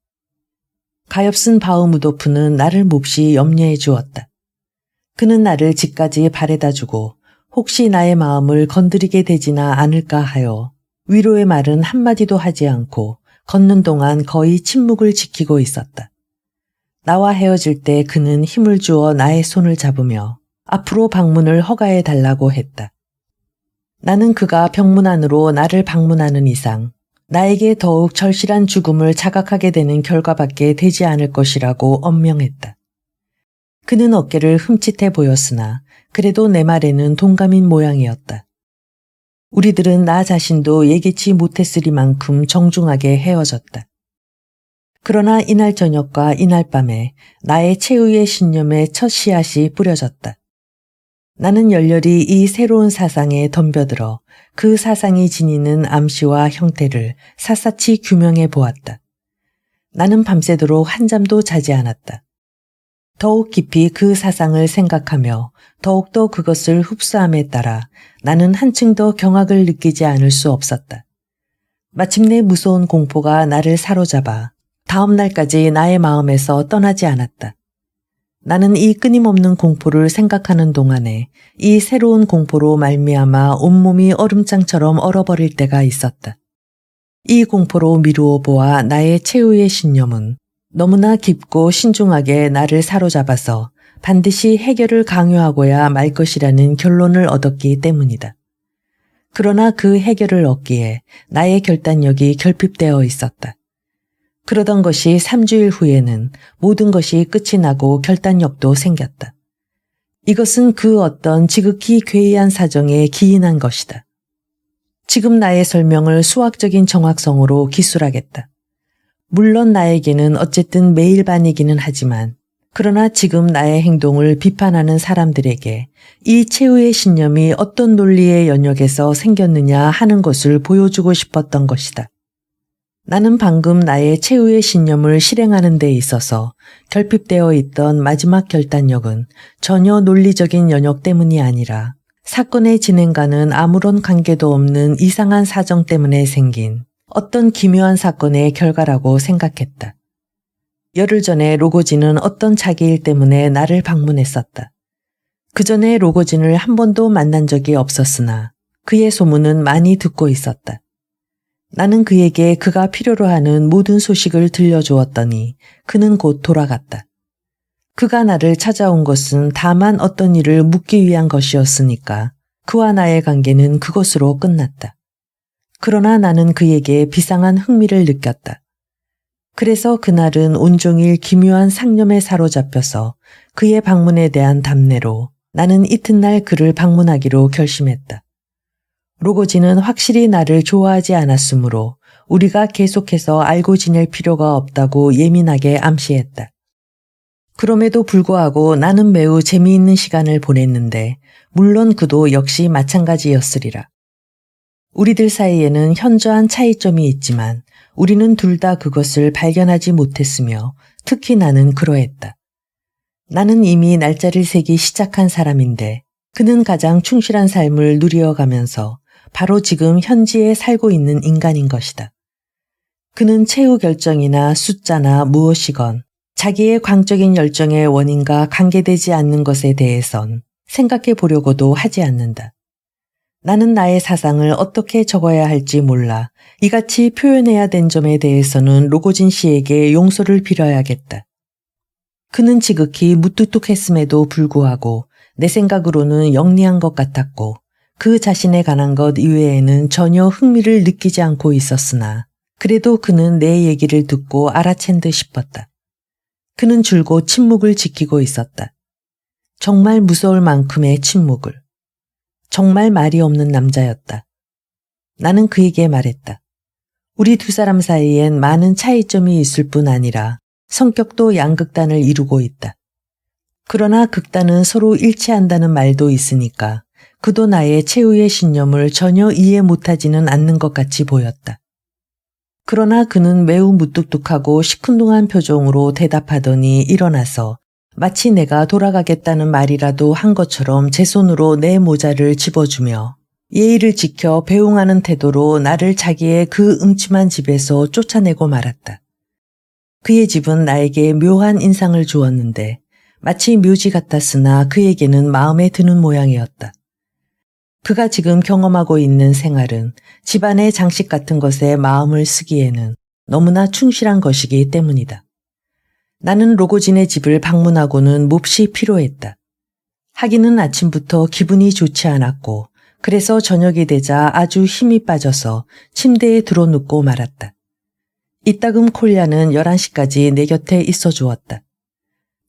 A: 가엾은 바우무도프는 나를 몹시 염려해 주었다. 그는 나를 집까지 바래다 주고 혹시 나의 마음을 건드리게 되지나 않을까 하여 위로의 말은 한마디도 하지 않고 걷는 동안 거의 침묵을 지키고 있었다. 나와 헤어질 때 그는 힘을 주어 나의 손을 잡으며 앞으로 방문을 허가해 달라고 했다. 나는 그가 병문 안으로 나를 방문하는 이상 나에게 더욱 절실한 죽음을 자각하게 되는 결과밖에 되지 않을 것이라고 엄명했다. 그는 어깨를 흠칫해 보였으나 그래도 내 말에는 동감인 모양이었다. 우리들은 나 자신도 예기치 못했으리만큼 정중하게 헤어졌다. 그러나 이날 저녁과 이날 밤에 나의 최후의 신념의 첫 씨앗이 뿌려졌다. 나는 열렬히 이 새로운 사상에 덤벼들어 그 사상이 지니는 암시와 형태를 샅샅이 규명해 보았다. 나는 밤새도록 한잠도 자지 않았다. 더욱 깊이 그 사상을 생각하며 더욱더 그것을 흡수함에 따라 나는 한층 더 경악을 느끼지 않을 수 없었다. 마침내 무서운 공포가 나를 사로잡아 다음 날까지 나의 마음에서 떠나지 않았다. 나는 이 끊임없는 공포를 생각하는 동안에 이 새로운 공포로 말미암아 온몸이 얼음장처럼 얼어버릴 때가 있었다. 이 공포로 미루어 보아 나의 최후의 신념은 너무나 깊고 신중하게 나를 사로잡아서 반드시 해결을 강요하고야 말 것이라는 결론을 얻었기 때문이다. 그러나 그 해결을 얻기에 나의 결단력이 결핍되어 있었다. 그러던 것이 3주일 후에는 모든 것이 끝이 나고 결단력도 생겼다. 이것은 그 어떤 지극히 괴이한 사정에 기인한 것이다. 지금 나의 설명을 수학적인 정확성으로 기술하겠다. 물론 나에게는 어쨌든 매일 반이기는 하지만 그러나 지금 나의 행동을 비판하는 사람들에게 이 최후의 신념이 어떤 논리의 영역에서 생겼느냐 하는 것을 보여주고 싶었던 것이다. 나는 방금 나의 최후의 신념을 실행하는 데 있어서 결핍되어 있던 마지막 결단력은 전혀 논리적인 영역 때문이 아니라 사건의 진행과는 아무런 관계도 없는 이상한 사정 때문에 생긴 어떤 기묘한 사건의 결과라고 생각했다. 열흘 전에 로고진은 어떤 자기 일 때문에 나를 방문했었다. 그 전에 로고진을 한 번도 만난 적이 없었으나 그의 소문은 많이 듣고 있었다. 나는 그에게 그가 필요로 하는 모든 소식을 들려주었더니 그는 곧 돌아갔다. 그가 나를 찾아온 것은 다만 어떤 일을 묻기 위한 것이었으니까 그와 나의 관계는 그것으로 끝났다. 그러나 나는 그에게 비상한 흥미를 느꼈다. 그래서 그날은 온종일 기묘한 상념에 사로잡혀서 그의 방문에 대한 답례로 나는 이튿날 그를 방문하기로 결심했다. 로고진은 확실히 나를 좋아하지 않았으므로 우리가 계속해서 알고 지낼 필요가 없다고 예민하게 암시했다. 그럼에도 불구하고 나는 매우 재미있는 시간을 보냈는데 물론 그도 역시 마찬가지였으리라. 우리들 사이에는 현저한 차이점이 있지만 우리는 둘 다 그것을 발견하지 못했으며 특히 나는 그러했다. 나는 이미 날짜를 세기 시작한 사람인데 그는 가장 충실한 삶을 누려가면서 바로 지금 현지에 살고 있는 인간인 것이다. 그는 최후 결정이나 숫자나 무엇이건 자기의 광적인 열정의 원인과 관계되지 않는 것에 대해선 생각해 보려고도 하지 않는다. 나는 나의 사상을 어떻게 적어야 할지 몰라 이같이 표현해야 된 점에 대해서는 로고진 씨에게 용서를 빌어야겠다. 그는 지극히 무뚝뚝했음에도 불구하고 내 생각으로는 영리한 것 같았고 그 자신에 관한 것 이외에는 전혀 흥미를 느끼지 않고 있었으나 그래도 그는 내 얘기를 듣고 알아챈 듯 싶었다. 그는 줄곧 침묵을 지키고 있었다. 정말 무서울 만큼의 침묵을. 정말 말이 없는 남자였다. 나는 그에게 말했다. 우리 두 사람 사이엔 많은 차이점이 있을 뿐 아니라 성격도 양극단을 이루고 있다. 그러나 극단은 서로 일치한다는 말도 있으니까 그도 나의 최후의 신념을 전혀 이해 못하지는 않는 것 같이 보였다. 그러나 그는 매우 무뚝뚝하고 시큰둥한 표정으로 대답하더니 일어나서 마치 내가 돌아가겠다는 말이라도 한 것처럼 제 손으로 내 모자를 집어주며 예의를 지켜 배웅하는 태도로 나를 자기의 그 음침한 집에서 쫓아내고 말았다. 그의 집은 나에게 묘한 인상을 주었는데 마치 묘지 같았으나 그에게는 마음에 드는 모양이었다. 그가 지금 경험하고 있는 생활은 집안의 장식 같은 것에 마음을 쓰기에는 너무나 충실한 것이기 때문이다. 나는 로고진의 집을 방문하고는 몹시 피로했다. 하기는 아침부터 기분이 좋지 않았고 그래서 저녁이 되자 아주 힘이 빠져서 침대에 들어눕고 말았다. 이따금 콜야는 11시까지 내 곁에 있어 주었다.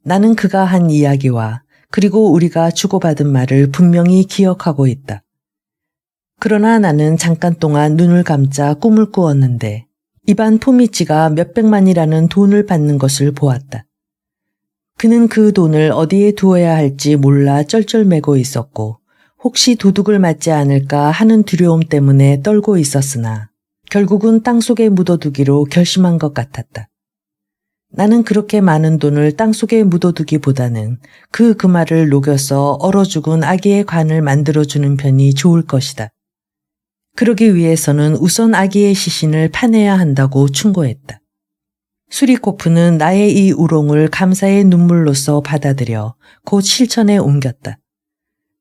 A: 나는 그가 한 이야기와 그리고 우리가 주고받은 말을 분명히 기억하고 있다. 그러나 나는 잠깐 동안 눈을 감자 꿈을 꾸었는데 이반 포미치가 몇백만이라는 돈을 받는 것을 보았다. 그는 그 돈을 어디에 두어야 할지 몰라 쩔쩔매고 있었고 혹시 도둑을 맞지 않을까 하는 두려움 때문에 떨고 있었으나 결국은 땅속에 묻어두기로 결심한 것 같았다. 나는 그렇게 많은 돈을 땅속에 묻어두기보다는 그 금화를 녹여서 얼어 죽은 아기의 관을 만들어주는 편이 좋을 것이다. 그러기 위해서는 우선 아기의 시신을 파내야 한다고 충고했다. 수리코프는 나의 이 우롱을 감사의 눈물로써 받아들여 곧 실천에 옮겼다.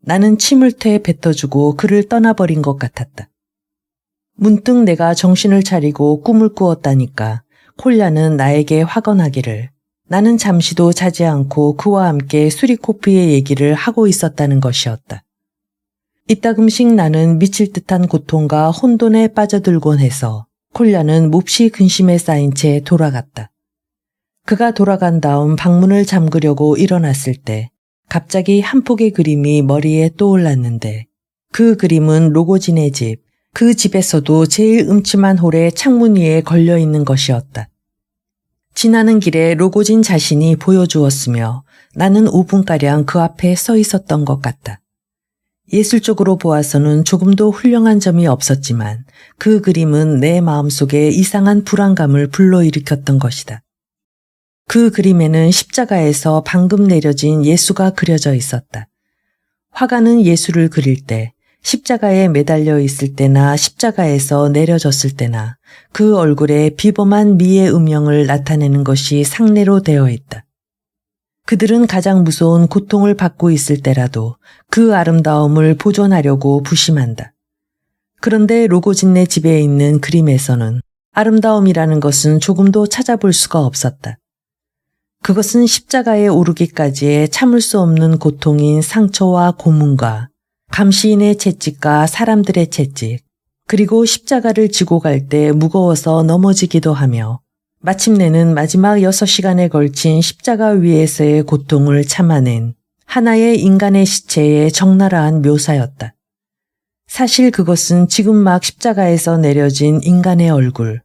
A: 나는 침을 퇴 뱉어주고 그를 떠나버린 것 같았다. 문득 내가 정신을 차리고 꿈을 꾸었다니까 콜야는 나에게 확언하기를 나는 잠시도 자지 않고 그와 함께 수리코프의 얘기를 하고 있었다는 것이었다. 이따금씩 나는 미칠 듯한 고통과 혼돈에 빠져들곤 해서 콜야는 몹시 근심에 쌓인 채 돌아갔다. 그가 돌아간 다음 방문을 잠그려고 일어났을 때 갑자기 한 폭의 그림이 머리에 떠올랐는데 그 그림은 로고진의 집, 그 집에서도 제일 음침한 홀의 창문 위에 걸려있는 것이었다. 지나는 길에 로고진 자신이 보여주었으며 나는 5분가량 그 앞에 서 있었던 것 같다. 예술적으로 보아서는 조금도 훌륭한 점이 없었지만 그 그림은 내 마음속에 이상한 불안감을 불러일으켰던 것이다. 그 그림에는 십자가에서 방금 내려진 예수가 그려져 있었다. 화가는 예수를 그릴 때 십자가에 매달려 있을 때나 십자가에서 내려졌을 때나 그 얼굴에 비범한 미의 음영을 나타내는 것이 상례로 되어 있다. 그들은 가장 무서운 고통을 받고 있을 때라도 그 아름다움을 보존하려고 부심한다. 그런데 로고진네 집에 있는 그림에서는 아름다움이라는 것은 조금도 찾아볼 수가 없었다. 그것은 십자가에 오르기까지의 참을 수 없는 고통인 상처와 고문과 감시인의 채찍과 사람들의 채찍, 그리고 십자가를 지고 갈 때 무거워서 넘어지기도 하며 마침내는 마지막 6시간에 걸친 십자가 위에서의 고통을 참아낸 하나의 인간의 시체의 적나라한 묘사였다. 사실 그것은 지금 막 십자가에서 내려진 인간의 얼굴,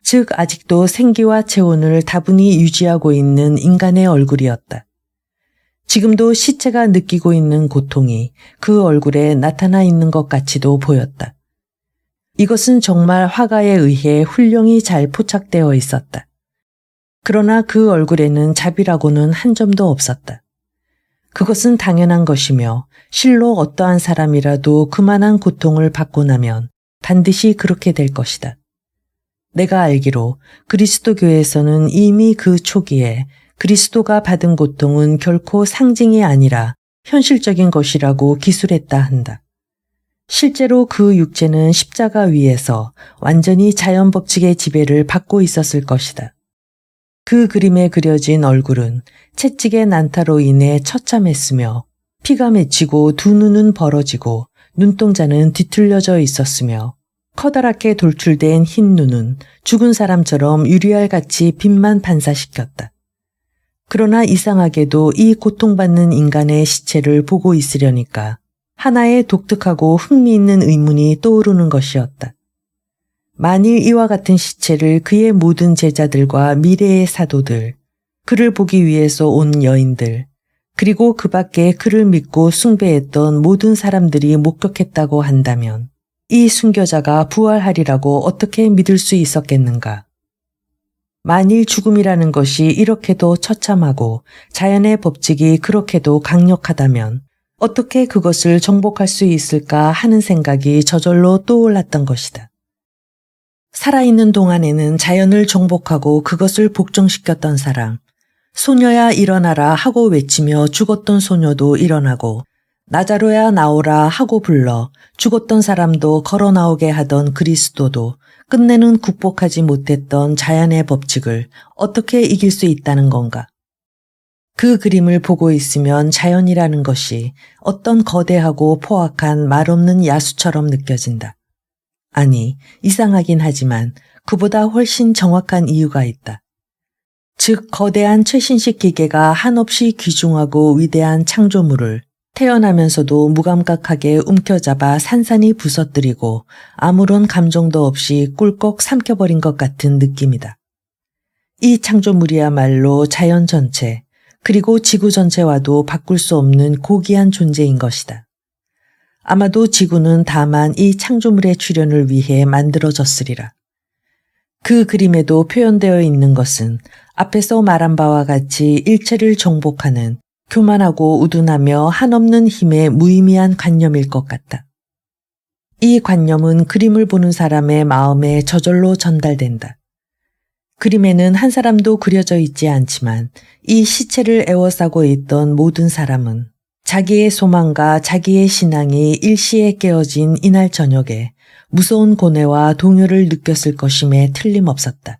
A: 즉 아직도 생기와 체온을 다분히 유지하고 있는 인간의 얼굴이었다. 지금도 시체가 느끼고 있는 고통이 그 얼굴에 나타나 있는 것 같이도 보였다. 이것은 정말 화가에 의해 훌륭히 잘 포착되어 있었다. 그러나 그 얼굴에는 자비라고는 한 점도 없었다. 그것은 당연한 것이며 실로 어떠한 사람이라도 그만한 고통을 받고 나면 반드시 그렇게 될 것이다. 내가 알기로 그리스도교에서는 이미 그 초기에 그리스도가 받은 고통은 결코 상징이 아니라 현실적인 것이라고 기술했다 한다. 실제로 그 육체는 십자가 위에서 완전히 자연 법칙의 지배를 받고 있었을 것이다. 그 그림에 그려진 얼굴은 채찍의 난타로 인해 처참했으며 피가 맺히고 두 눈은 벌어지고 눈동자는 뒤틀려져 있었으며 커다랗게 돌출된 흰 눈은 죽은 사람처럼 유리알같이 빛만 반사시켰다. 그러나 이상하게도 이 고통받는 인간의 시체를 보고 있으려니까 하나의 독특하고 흥미있는 의문이 떠오르는 것이었다. 만일 이와 같은 시체를 그의 모든 제자들과 미래의 사도들, 그를 보기 위해서 온 여인들, 그리고 그 밖에 그를 믿고 숭배했던 모든 사람들이 목격했다고 한다면 이 순교자가 부활하리라고 어떻게 믿을 수 있었겠는가? 만일 죽음이라는 것이 이렇게도 처참하고 자연의 법칙이 그렇게도 강력하다면 어떻게 그것을 정복할 수 있을까 하는 생각이 저절로 떠올랐던 것이다. 살아있는 동안에는 자연을 정복하고 그것을 복종시켰던 사람, 소녀야 일어나라 하고 외치며 죽었던 소녀도 일어나고 나자로야 나오라 하고 불러 죽었던 사람도 걸어 나오게 하던 그리스도도 끝내는 극복하지 못했던 자연의 법칙을 어떻게 이길 수 있다는 건가? 그 그림을 보고 있으면 자연이라는 것이 어떤 거대하고 포악한 말없는 야수처럼 느껴진다. 아니, 이상하긴 하지만 그보다 훨씬 정확한 이유가 있다. 즉, 거대한 최신식 기계가 한없이 귀중하고 위대한 창조물을 태어나면서도 무감각하게 움켜잡아 산산이 부서뜨리고 아무런 감정도 없이 꿀꺽 삼켜버린 것 같은 느낌이다. 이 창조물이야말로 자연 전체, 그리고 지구 전체와도 바꿀 수 없는 고귀한 존재인 것이다. 아마도 지구는 다만 이 창조물의 출현을 위해 만들어졌으리라. 그 그림에도 표현되어 있는 것은 앞에서 말한 바와 같이 일체를 정복하는 교만하고 우둔하며 한없는 힘의 무의미한 관념일 것 같다. 이 관념은 그림을 보는 사람의 마음에 저절로 전달된다. 그림에는 한 사람도 그려져 있지 않지만 이 시체를 에워싸고 있던 모든 사람은 자기의 소망과 자기의 신앙이 일시에 깨어진 이날 저녁에 무서운 고뇌와 동요를 느꼈을 것임에 틀림없었다.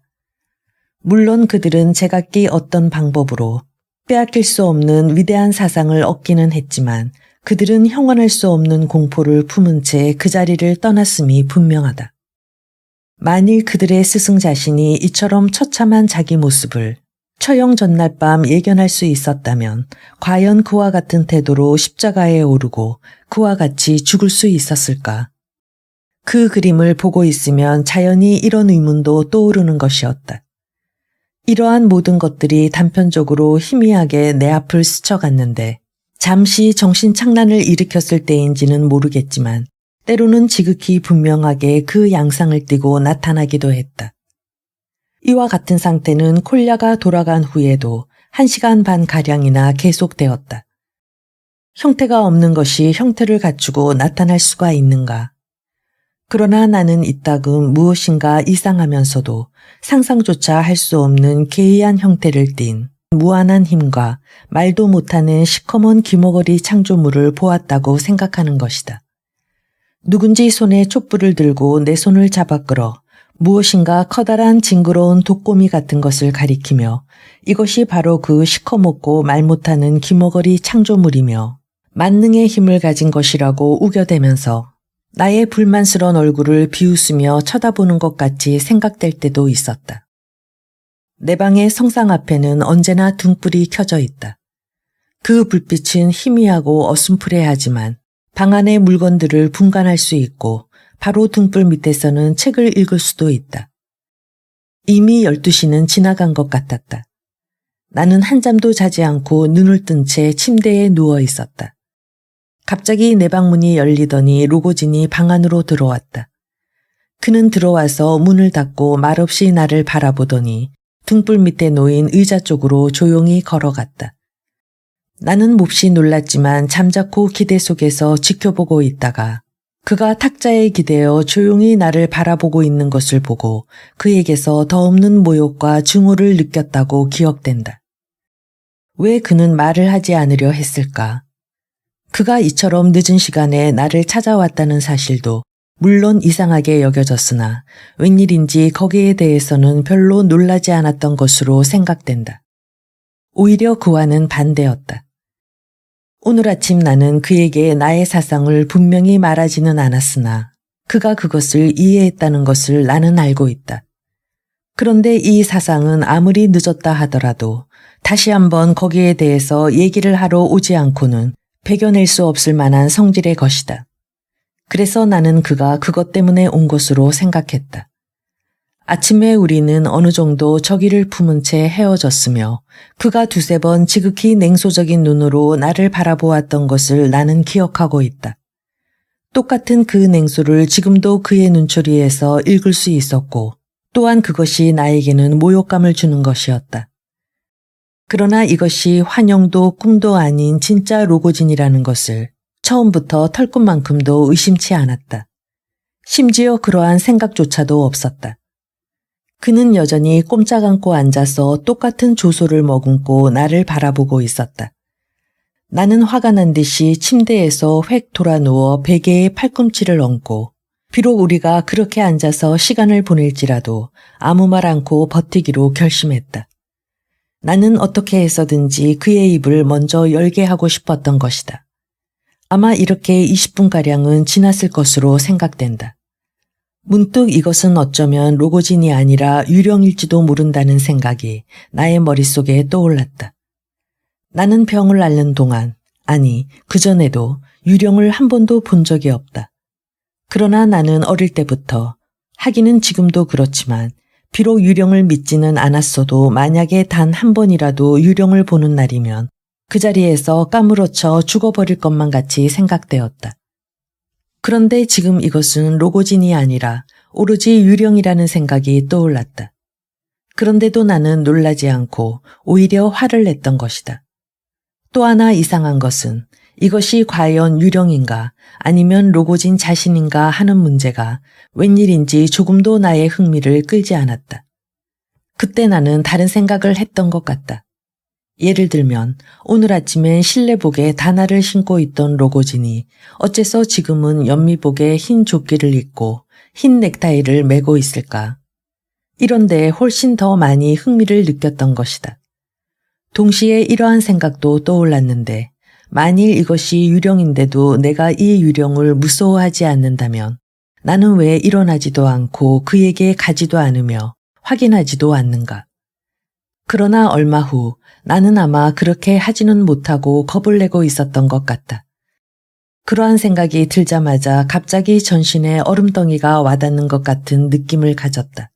A: 물론 그들은 제각기 어떤 방법으로 빼앗길 수 없는 위대한 사상을 얻기는 했지만 그들은 형언할 수 없는 공포를 품은 채 그 자리를 떠났음이 분명하다. 만일 그들의 스승 자신이 이처럼 처참한 자기 모습을 처형 전날 밤 예견할 수 있었다면 과연 그와 같은 태도로 십자가에 오르고 그와 같이 죽을 수 있었을까? 그 그림을 보고 있으면 자연히 이런 의문도 떠오르는 것이었다. 이러한 모든 것들이 단편적으로 희미하게 내 앞을 스쳐갔는데 잠시 정신착란을 일으켰을 때인지는 모르겠지만 때로는 지극히 분명하게 그 양상을 띠고 나타나기도 했다. 이와 같은 상태는 콜야가 돌아간 후에도 1시간 반가량이나 계속되었다. 형태가 없는 것이 형태를 갖추고 나타날 수가 있는가? 그러나 나는 이따금 무엇인가 이상하면서도 상상조차 할 수 없는 괴이한 형태를 띤 무한한 힘과 말도 못하는 시커먼 귀머거리 창조물을 보았다고 생각하는 것이다. 누군지 손에 촛불을 들고 내 손을 잡아 끌어 무엇인가 커다란 징그러운 독고미 같은 것을 가리키며 이것이 바로 그 시커멓고 말 못하는 귀머거리 창조물이며 만능의 힘을 가진 것이라고 우겨대면서 나의 불만스러운 얼굴을 비웃으며 쳐다보는 것 같이 생각될 때도 있었다. 내 방의 성상 앞에는 언제나 등불이 켜져 있다. 그 불빛은 희미하고 어슴푸레하지만 방 안의 물건들을 분간할 수 있고 바로 등불 밑에서는 책을 읽을 수도 있다. 이미 12시는 지나간 것 같았다. 나는 한잠도 자지 않고 눈을 뜬 채 침대에 누워 있었다. 갑자기 내 방문이 열리더니 로고진이 방 안으로 들어왔다. 그는 들어와서 문을 닫고 말없이 나를 바라보더니 등불 밑에 놓인 의자 쪽으로 조용히 걸어갔다. 나는 몹시 놀랐지만 잠자코 기대 속에서 지켜보고 있다가 그가 탁자에 기대어 조용히 나를 바라보고 있는 것을 보고 그에게서 더 없는 모욕과 증오를 느꼈다고 기억된다. 왜 그는 말을 하지 않으려 했을까? 그가 이처럼 늦은 시간에 나를 찾아왔다는 사실도 물론 이상하게 여겨졌으나 웬일인지 거기에 대해서는 별로 놀라지 않았던 것으로 생각된다. 오히려 그와는 반대였다. 오늘 아침 나는 그에게 나의 사상을 분명히 말하지는 않았으나 그가 그것을 이해했다는 것을 나는 알고 있다. 그런데 이 사상은 아무리 늦었다 하더라도 다시 한번 거기에 대해서 얘기를 하러 오지 않고는 배겨낼 수 없을 만한 성질의 것이다. 그래서 나는 그가 그것 때문에 온 것으로 생각했다. 아침에 우리는 어느 정도 적의를 품은 채 헤어졌으며 그가 두세 번 지극히 냉소적인 눈으로 나를 바라보았던 것을 나는 기억하고 있다. 똑같은 그 냉소를 지금도 그의 눈초리에서 읽을 수 있었고 또한 그것이 나에게는 모욕감을 주는 것이었다. 그러나 이것이 환영도 꿈도 아닌 진짜 로고진이라는 것을 처음부터 털끝만큼도 의심치 않았다. 심지어 그러한 생각조차도 없었다. 그는 여전히 꼼짝 않고 앉아서 똑같은 조소를 머금고 나를 바라보고 있었다. 나는 화가 난 듯이 침대에서 획 돌아 누워 베개에 팔꿈치를 얹고 비록 우리가 그렇게 앉아서 시간을 보낼지라도 아무 말 않고 버티기로 결심했다. 나는 어떻게 해서든지 그의 입을 먼저 열게 하고 싶었던 것이다. 아마 이렇게 20분가량은 지났을 것으로 생각된다. 문득 이것은 어쩌면 로고진이 아니라 유령일지도 모른다는 생각이 나의 머릿속에 떠올랐다. 나는 병을 앓는 동안, 아니 그전에도 유령을 한 번도 본 적이 없다. 그러나 나는 어릴 때부터, 하기는 지금도 그렇지만 비록 유령을 믿지는 않았어도 만약에 단 한 번이라도 유령을 보는 날이면 그 자리에서 까무러쳐 죽어버릴 것만 같이 생각되었다. 그런데 지금 이것은 로고진이 아니라 오로지 유령이라는 생각이 떠올랐다. 그런데도 나는 놀라지 않고 오히려 화를 냈던 것이다. 또 하나 이상한 것은 이것이 과연 유령인가 아니면 로고진 자신인가 하는 문제가 웬일인지 조금도 나의 흥미를 끌지 않았다. 그때 나는 다른 생각을 했던 것 같다. 예를 들면 오늘 아침엔 실내복에 단화를 신고 있던 로고진이 어째서 지금은 연미복에 흰 조끼를 입고 흰 넥타이를 매고 있을까? 이런 데에 훨씬 더 많이 흥미를 느꼈던 것이다. 동시에 이러한 생각도 떠올랐는데 만일 이것이 유령인데도 내가 이 유령을 무서워하지 않는다면 나는 왜 일어나지도 않고 그에게 가지도 않으며 확인하지도 않는가? 그러나 얼마 후 나는 아마 그렇게 하지는 못하고 겁을 내고 있었던 것 같다. 그러한 생각이 들자마자 갑자기 전신에 얼음덩이가 와닿는 것 같은 느낌을 가졌다.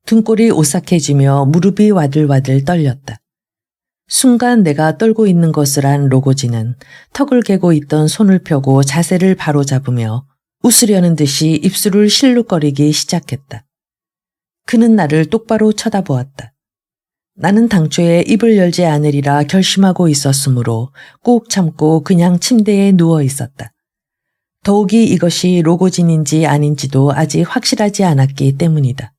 A: 등골이 오싹해지며 무릎이 와들와들 떨렸다. 순간 내가 떨고 있는 것을 안 로고진은 턱을 개고 있던 손을 펴고 자세를 바로잡으며 웃으려는 듯이 입술을 실룩거리기 시작했다. 그는 나를 똑바로 쳐다보았다. 나는 당초에 입을 열지 않으리라 결심하고 있었으므로 꾹 참고 그냥 침대에 누워 있었다. 더욱이 이것이 로고진인지 아닌지도 아직 확실하지 않았기 때문이다.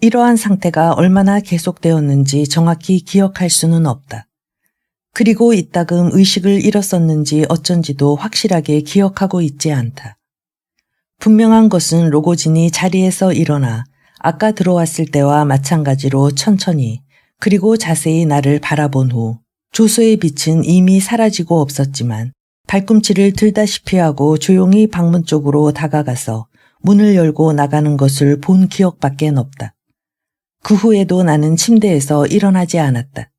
A: 이러한 상태가 얼마나 계속되었는지 정확히 기억할 수는 없다. 그리고 이따금 의식을 잃었었는지 어쩐지도 확실하게 기억하고 있지 않다. 분명한 것은 로고진이 자리에서 일어나 아까 들어왔을 때와 마찬가지로 천천히 그리고 자세히 나를 바라본 후 조소의 빛은 이미 사라지고 없었지만 발꿈치를 들다시피 하고 조용히 방문 쪽으로 다가가서 문을 열고 나가는 것을 본 기억밖엔 없다. 그 후에도 나는 침대에서 일어나지 않았다.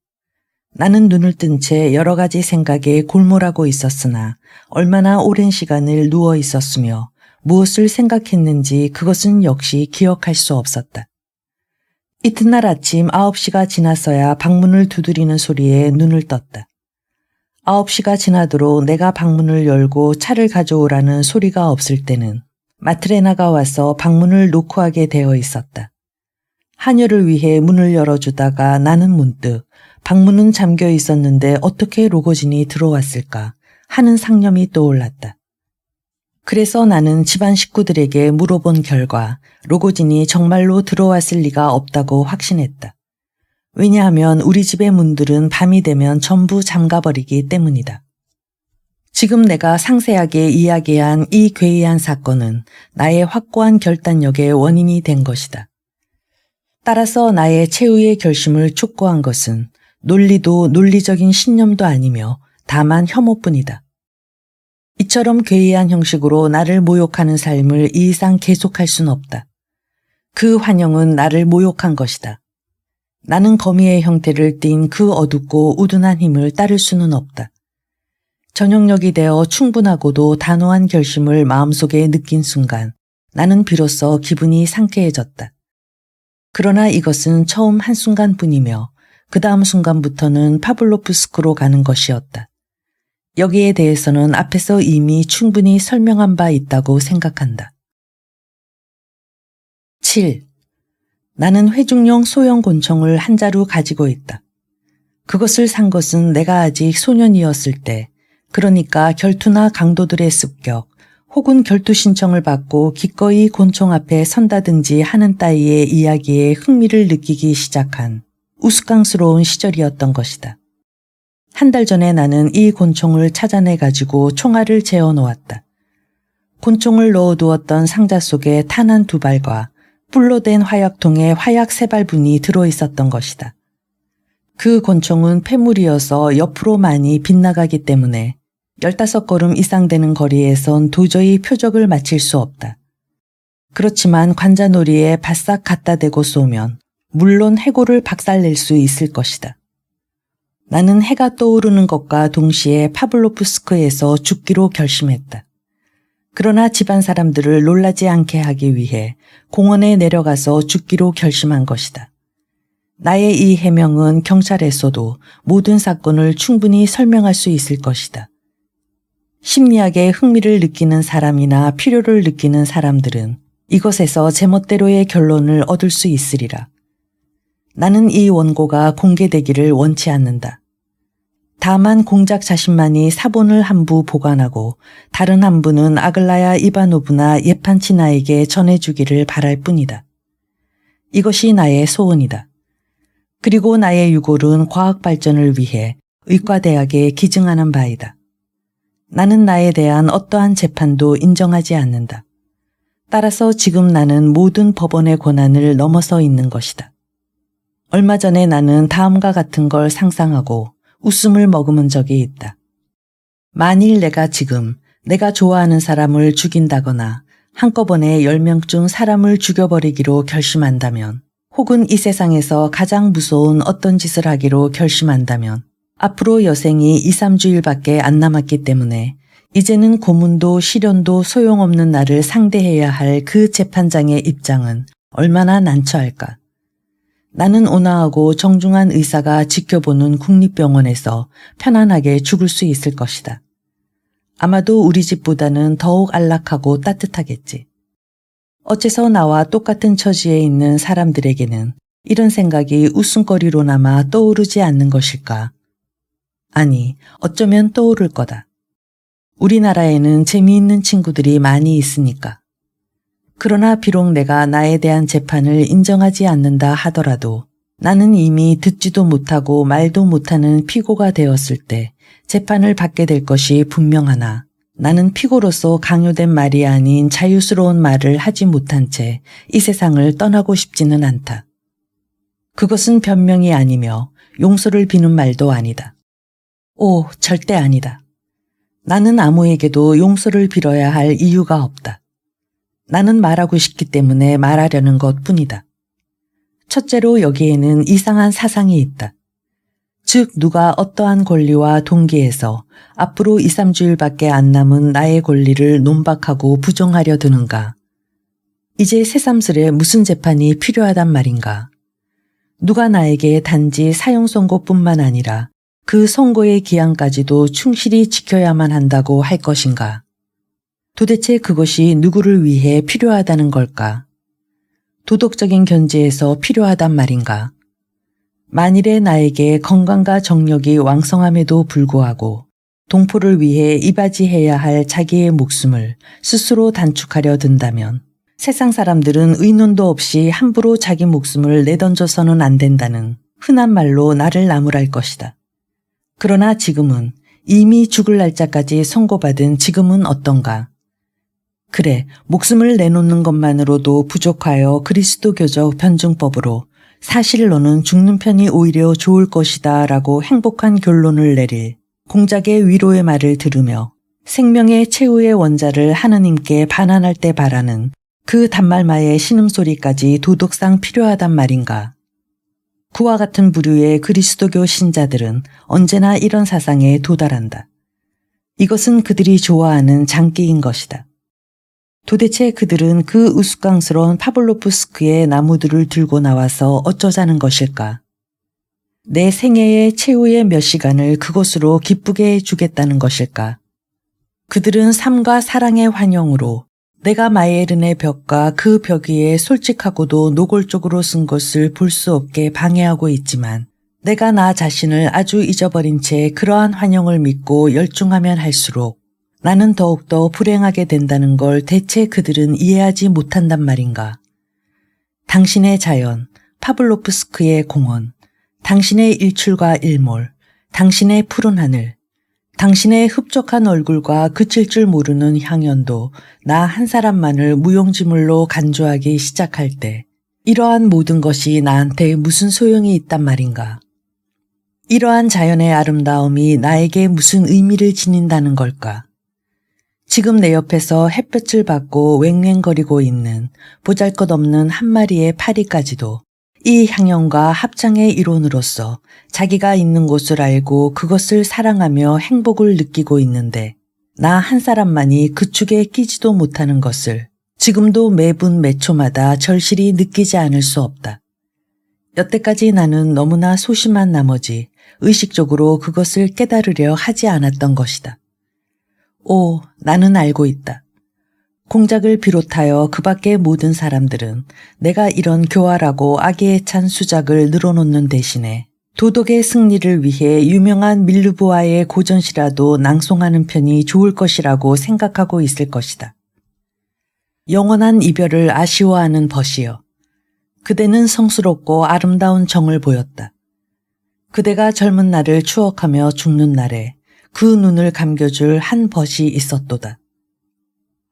A: 나는 눈을 뜬 채 여러 가지 생각에 골몰하고 있었으나 얼마나 오랜 시간을 누워 있었으며 무엇을 생각했는지 그것은 역시 기억할 수 없었다. 이튿날 아침 9시가 지났어야 방문을 두드리는 소리에 눈을 떴다. 9시가 지나도록 내가 방문을 열고 차를 가져오라는 소리가 없을 때는 마트레나가 와서 방문을 노크하게 되어 있었다. 하녀를 위해 문을 열어주다가 나는 문득 방문은 잠겨 있었는데 어떻게 로고진이 들어왔을까 하는 상념이 떠올랐다. 그래서 나는 집안 식구들에게 물어본 결과 로고진이 정말로 들어왔을 리가 없다고 확신했다. 왜냐하면 우리 집의 문들은 밤이 되면 전부 잠가버리기 때문이다. 지금 내가 상세하게 이야기한 이 괴이한 사건은 나의 확고한 결단력의 원인이 된 것이다. 따라서 나의 최후의 결심을 촉구한 것은 논리도 논리적인 신념도 아니며 다만 혐오뿐이다. 이처럼 괴이한 형식으로 나를 모욕하는 삶을 이 이상 계속할 순 없다. 그 환영은 나를 모욕한 것이다. 나는 거미의 형태를 띤 그 어둡고 우둔한 힘을 따를 수는 없다. 전역력이 되어 충분하고도 단호한 결심을 마음속에 느낀 순간 나는 비로소 기분이 상쾌해졌다. 그러나 이것은 처음 한순간뿐이며 그 다음 순간부터는 파블로프스크로 가는 것이었다. 여기에 대해서는 앞에서 이미 충분히 설명한 바 있다고 생각한다. 7. 나는 회중용 소형 곤충을 한 자루 가지고 있다. 그것을 산 것은 내가 아직 소년이었을 때, 그러니까 결투나 강도들의 습격 혹은 결투 신청을 받고 기꺼이 곤충 앞에 선다든지 하는 따위의 이야기에 흥미를 느끼기 시작한 우스꽝스러운 시절이었던 것이다. 한 달 전에 나는 이 곤충을 찾아내 가지고 총알을 재어 놓았다. 곤충을 넣어두었던 상자 속에 탄한 2발과 뿔로 된 화약통에 화약 3발분이 들어있었던 것이다. 그 곤충은 폐물이어서 옆으로 많이 빗나가기 때문에 15걸음 이상 되는 거리에선 도저히 표적을 맞힐 수 없다. 그렇지만 관자놀이에 바싹 갖다 대고 쏘면 물론 해골을 박살낼 수 있을 것이다. 나는 해가 떠오르는 것과 동시에 파블로프스크에서 죽기로 결심했다. 그러나 집안 사람들을 놀라지 않게 하기 위해 공원에 내려가서 죽기로 결심한 것이다. 나의 이 해명은 경찰에서도 모든 사건을 충분히 설명할 수 있을 것이다. 심리학에 흥미를 느끼는 사람이나 필요를 느끼는 사람들은 이것에서 제멋대로의 결론을 얻을 수 있으리라. 나는 이 원고가 공개되기를 원치 않는다. 다만 공작 자신만이 사본을 한 부 보관하고 다른 한 부는 아글라야 이바노브나 예판치나에게 전해주기를 바랄 뿐이다. 이것이 나의 소원이다. 그리고 나의 유골은 과학 발전을 위해 의과대학에 기증하는 바이다. 나는 나에 대한 어떠한 재판도 인정하지 않는다. 따라서 지금 나는 모든 법원의 권한을 넘어서 있는 것이다. 얼마 전에 나는 다음과 같은 걸 상상하고 웃음을 머금은 적이 있다. 만일 내가 지금 내가 좋아하는 사람을 죽인다거나 한꺼번에 10명 중 사람을 죽여버리기로 결심한다면 혹은 이 세상에서 가장 무서운 어떤 짓을 하기로 결심한다면 앞으로 여생이 2, 3주일밖에 안 남았기 때문에 이제는 고문도 실현도 소용없는 나를 상대해야 할 그 재판장의 입장은 얼마나 난처할까. 나는 온화하고 정중한 의사가 지켜보는 국립병원에서 편안하게 죽을 수 있을 것이다. 아마도 우리 집보다는 더욱 안락하고 따뜻하겠지. 어째서 나와 똑같은 처지에 있는 사람들에게는 이런 생각이 웃음거리로나마 떠오르지 않는 것일까? 아니, 어쩌면 떠오를 거다. 우리나라에는 재미있는 친구들이 많이 있으니까. 그러나 비록 내가 나에 대한 재판을 인정하지 않는다 하더라도 나는 이미 듣지도 못하고 말도 못하는 피고가 되었을 때 재판을 받게 될 것이 분명하나 나는 피고로서 강요된 말이 아닌 자유스러운 말을 하지 못한 채 이 세상을 떠나고 싶지는 않다. 그것은 변명이 아니며 용서를 비는 말도 아니다. 오, 절대 아니다. 나는 아무에게도 용서를 빌어야 할 이유가 없다. 나는 말하고 싶기 때문에 말하려는 것뿐이다. 첫째로 여기에는 이상한 사상이 있다. 즉 누가 어떠한 권리와 동기에서 앞으로 2, 3주일밖에 안 남은 나의 권리를 논박하고 부정하려 드는가. 이제 새삼스레 무슨 재판이 필요하단 말인가. 누가 나에게 단지 사형 선고뿐만 아니라 그 선고의 기한까지도 충실히 지켜야만 한다고 할 것인가? 도대체 그것이 누구를 위해 필요하다는 걸까? 도덕적인 견지에서 필요하단 말인가? 만일에 나에게 건강과 정력이 왕성함에도 불구하고 동포를 위해 이바지해야 할 자기의 목숨을 스스로 단축하려 든다면 세상 사람들은 의논도 없이 함부로 자기 목숨을 내던져서는 안 된다는 흔한 말로 나를 나무랄 것이다. 그러나 지금은 이미 죽을 날짜까지 선고받은 지금은 어떤가? 그래, 목숨을 내놓는 것만으로도 부족하여 그리스도교적 변증법으로 사실 너는 죽는 편이 오히려 좋을 것이다 라고 행복한 결론을 내릴 공작의 위로의 말을 들으며 생명의 최후의 원자를 하느님께 반환할 때 바라는 그 단말마의 신음소리까지 도덕상 필요하단 말인가. 그와 같은 부류의 그리스도교 신자들은 언제나 이런 사상에 도달한다. 이것은 그들이 좋아하는 장기인 것이다. 도대체 그들은 그 우스꽝스러운 파블로프스크의 나무들을 들고 나와서 어쩌자는 것일까? 내 생애의 최후의 몇 시간을 그것으로 기쁘게 해주겠다는 것일까? 그들은 삶과 사랑의 환영으로 내가 마예른의 벽과 그 벽 위에 솔직하고도 노골적으로 쓴 것을 볼 수 없게 방해하고 있지만 내가 나 자신을 아주 잊어버린 채 그러한 환영을 믿고 열중하면 할수록 나는 더욱더 불행하게 된다는 걸 대체 그들은 이해하지 못한단 말인가. 당신의 자연, 파블로프스크의 공원, 당신의 일출과 일몰, 당신의 푸른 하늘, 당신의 흡족한 얼굴과 그칠 줄 모르는 향연도 나 한 사람만을 무용지물로 간주하기 시작할 때 이러한 모든 것이 나한테 무슨 소용이 있단 말인가. 이러한 자연의 아름다움이 나에게 무슨 의미를 지닌다는 걸까. 지금 내 옆에서 햇볕을 받고 왱왱거리고 있는 보잘것없는 한 마리의 파리까지도 이 향연과 합창의 일원으로서 자기가 있는 곳을 알고 그것을 사랑하며 행복을 느끼고 있는데 나 한 사람만이 그 축에 끼지도 못하는 것을 지금도 매분 매초마다 절실히 느끼지 않을 수 없다. 여태까지 나는 너무나 소심한 나머지 의식적으로 그것을 깨달으려 하지 않았던 것이다. 오, 나는 알고 있다. 공작을 비롯하여 그 밖의 모든 사람들은 내가 이런 교활하고 악의에 찬 수작을 늘어놓는 대신에 도덕의 승리를 위해 유명한 밀르부아의 고전시라도 낭송하는 편이 좋을 것이라고 생각하고 있을 것이다. 영원한 이별을 아쉬워하는 벗이여. 그대는 성스럽고 아름다운 정을 보였다. 그대가 젊은 날을 추억하며 죽는 날에 그 눈을 감겨줄 한 벗이 있었도다.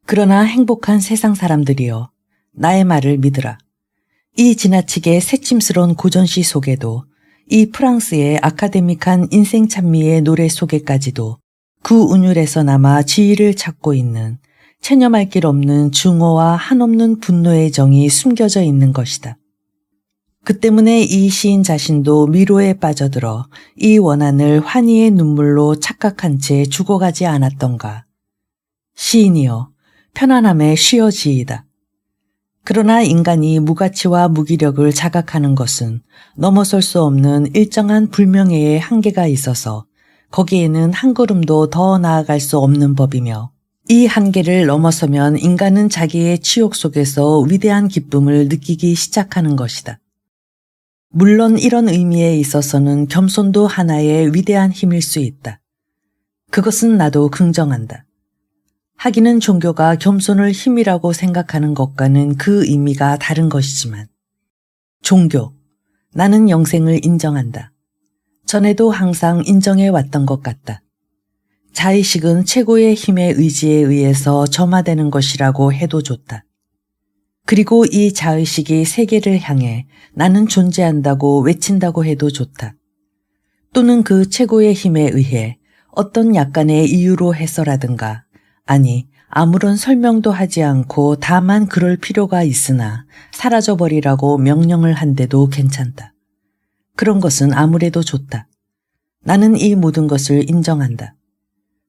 A: 그러나 행복한 세상 사람들이여, 나의 말을 믿으라. 이 지나치게 새침스러운 고전시 속에도 이 프랑스의 아카데믹한 인생 찬미의 노래 속에까지도 그 운율에서 남아 지위를 찾고 있는 체념할 길 없는 증오와 한없는 분노의 정이 숨겨져 있는 것이다. 그 때문에 이 시인 자신도 미로에 빠져들어 이 원한을 환희의 눈물로 착각한 채 죽어가지 않았던가. 시인이여, 편안함에 쉬어지이다. 그러나 인간이 무가치와 무기력을 자각하는 것은 넘어설 수 없는 일정한 불명예의 한계가 있어서 거기에는 한 걸음도 더 나아갈 수 없는 법이며 이 한계를 넘어서면 인간은 자기의 치욕 속에서 위대한 기쁨을 느끼기 시작하는 것이다. 물론 이런 의미에 있어서는 겸손도 하나의 위대한 힘일 수 있다. 그것은 나도 긍정한다. 하기는 종교가 겸손을 힘이라고 생각하는 것과는 그 의미가 다른 것이지만 종교, 나는 영생을 인정한다. 전에도 항상 인정해 왔던 것 같다. 자의식은 최고의 힘의 의지에 의해서 점화되는 것이라고 해도 좋다. 그리고 이 자의식이 세계를 향해 나는 존재한다고 외친다고 해도 좋다. 또는 그 최고의 힘에 의해 어떤 약간의 이유로 해서라든가 아니 아무런 설명도 하지 않고 다만 그럴 필요가 있으나 사라져버리라고 명령을 한데도 괜찮다. 그런 것은 아무래도 좋다. 나는 이 모든 것을 인정한다.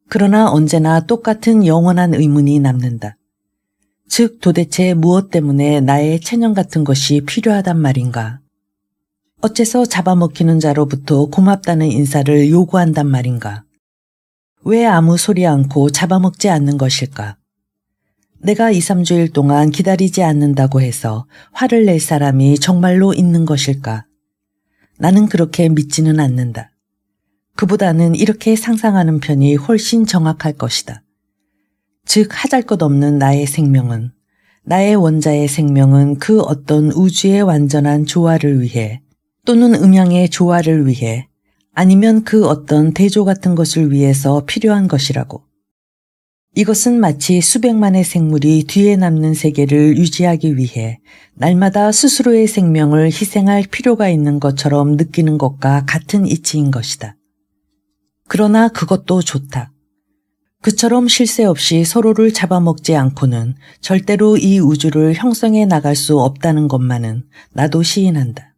A: 그러나 언제나 똑같은 영원한 의문이 남는다. 즉 도대체 무엇 때문에 나의 체념 같은 것이 필요하단 말인가? 어째서 잡아먹히는 자로부터 고맙다는 인사를 요구한단 말인가? 왜 아무 소리 않고 잡아먹지 않는 것일까? 내가 2, 3주일 동안 기다리지 않는다고 해서 화를 낼 사람이 정말로 있는 것일까? 나는 그렇게 믿지는 않는다. 그보다는 이렇게 상상하는 편이 훨씬 정확할 것이다. 즉 하잘것없는 나의 생명은, 나의 원자의 생명은 그 어떤 우주의 완전한 조화를 위해 또는 음양의 조화를 위해 아니면 그 어떤 대조 같은 것을 위해서 필요한 것이라고. 이것은 마치 수백만의 생물이 뒤에 남는 세계를 유지하기 위해 날마다 스스로의 생명을 희생할 필요가 있는 것처럼 느끼는 것과 같은 이치인 것이다. 그러나 그것도 좋다. 그처럼 쉴 새 없이 서로를 잡아먹지 않고는 절대로 이 우주를 형성해 나갈 수 없다는 것만은 나도 시인한다.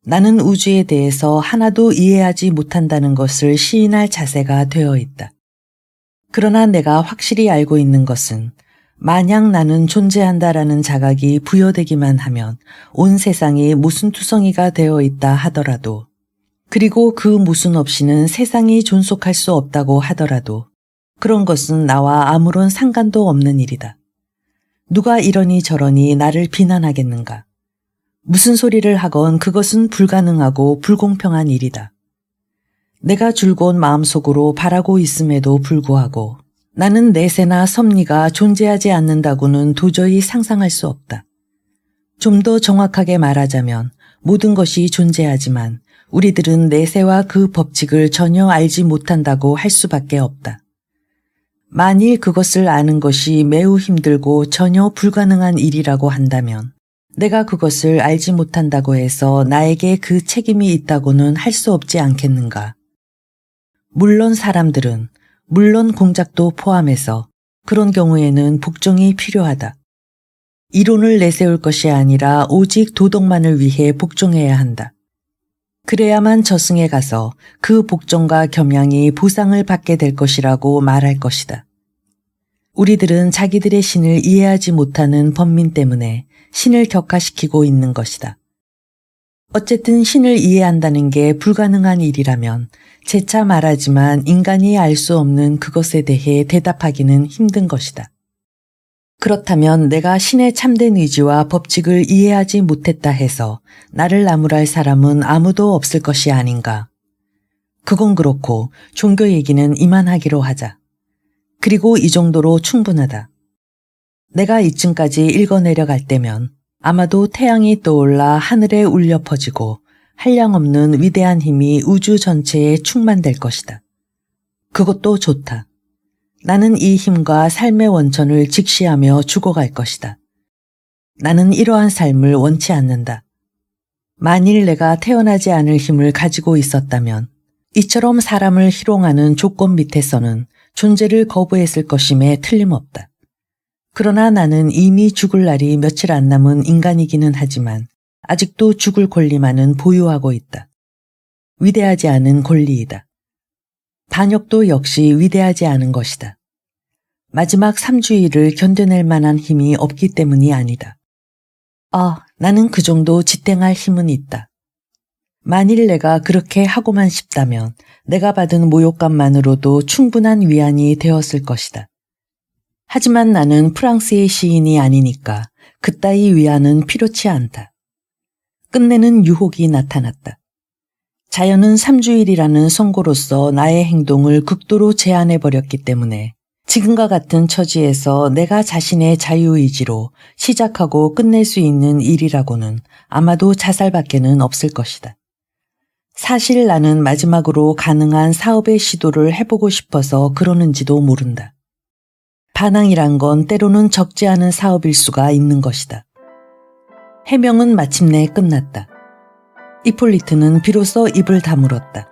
A: 나는 우주에 대해서 하나도 이해하지 못한다는 것을 시인할 자세가 되어 있다. 그러나 내가 확실히 알고 있는 것은 만약 나는 존재한다라는 자각이 부여되기만 하면 온 세상이 모순투성이가 되어 있다 하더라도, 그리고 그 모순 없이는 세상이 존속할 수 없다고 하더라도 그런 것은 나와 아무런 상관도 없는 일이다. 누가 이러니 저러니 나를 비난하겠는가? 무슨 소리를 하건 그것은 불가능하고 불공평한 일이다. 내가 줄곧 마음속으로 바라고 있음에도 불구하고 나는 내세나 섭리가 존재하지 않는다고는 도저히 상상할 수 없다. 좀 더 정확하게 말하자면 모든 것이 존재하지만 우리들은 내세와 그 법칙을 전혀 알지 못한다고 할 수밖에 없다. 만일 그것을 아는 것이 매우 힘들고 전혀 불가능한 일이라고 한다면 내가 그것을 알지 못한다고 해서 나에게 그 책임이 있다고는 할 수 없지 않겠는가. 물론 사람들은, 물론 공작도 포함해서 그런 경우에는 복종이 필요하다. 이론을 내세울 것이 아니라 오직 도덕만을 위해 복종해야 한다. 그래야만 저승에 가서 그 복종과 겸양이 보상을 받게 될 것이라고 말할 것이다. 우리들은 자기들의 신을 이해하지 못하는 번민 때문에 신을 격화시키고 있는 것이다. 어쨌든 신을 이해한다는 게 불가능한 일이라면 재차 말하지만 인간이 알 수 없는 그것에 대해 대답하기는 힘든 것이다. 그렇다면 내가 신의 참된 의지와 법칙을 이해하지 못했다 해서 나를 나무랄 사람은 아무도 없을 것이 아닌가. 그건 그렇고 종교 얘기는 이만하기로 하자. 그리고 이 정도로 충분하다. 내가 이쯤까지 읽어내려갈 때면 아마도 태양이 떠올라 하늘에 울려 퍼지고 한량없는 위대한 힘이 우주 전체에 충만될 것이다. 그것도 좋다. 나는 이 힘과 삶의 원천을 직시하며 죽어갈 것이다. 나는 이러한 삶을 원치 않는다. 만일 내가 태어나지 않을 힘을 가지고 있었다면 이처럼 사람을 희롱하는 조건 밑에서는 존재를 거부했을 것임에 틀림없다. 그러나 나는 이미 죽을 날이 며칠 안 남은 인간이기는 하지만 아직도 죽을 권리만은 보유하고 있다. 위대하지 않은 권리이다. 반역도 역시 위대하지 않은 것이다. 마지막 3주일을 견뎌낼 만한 힘이 없기 때문이 아니다. 나는 그 정도 지탱할 힘은 있다. 만일 내가 그렇게 하고만 싶다면 내가 받은 모욕감만으로도 충분한 위안이 되었을 것이다. 하지만 나는 프랑스의 시인이 아니니까 그따위 위안은 필요치 않다. 끝내는 유혹이 나타났다. 자연은 3주일이라는 선고로서 나의 행동을 극도로 제한해버렸기 때문에 지금과 같은 처지에서 내가 자신의 자유의지로 시작하고 끝낼 수 있는 일이라고는 아마도 자살밖에는 없을 것이다. 사실 나는 마지막으로 가능한 사업의 시도를 해보고 싶어서 그러는지도 모른다. 반항이란 건 때로는 적지 않은 사업일 수가 있는 것이다. 해명은 마침내 끝났다. 이폴리트는 비로소 입을 다물었다.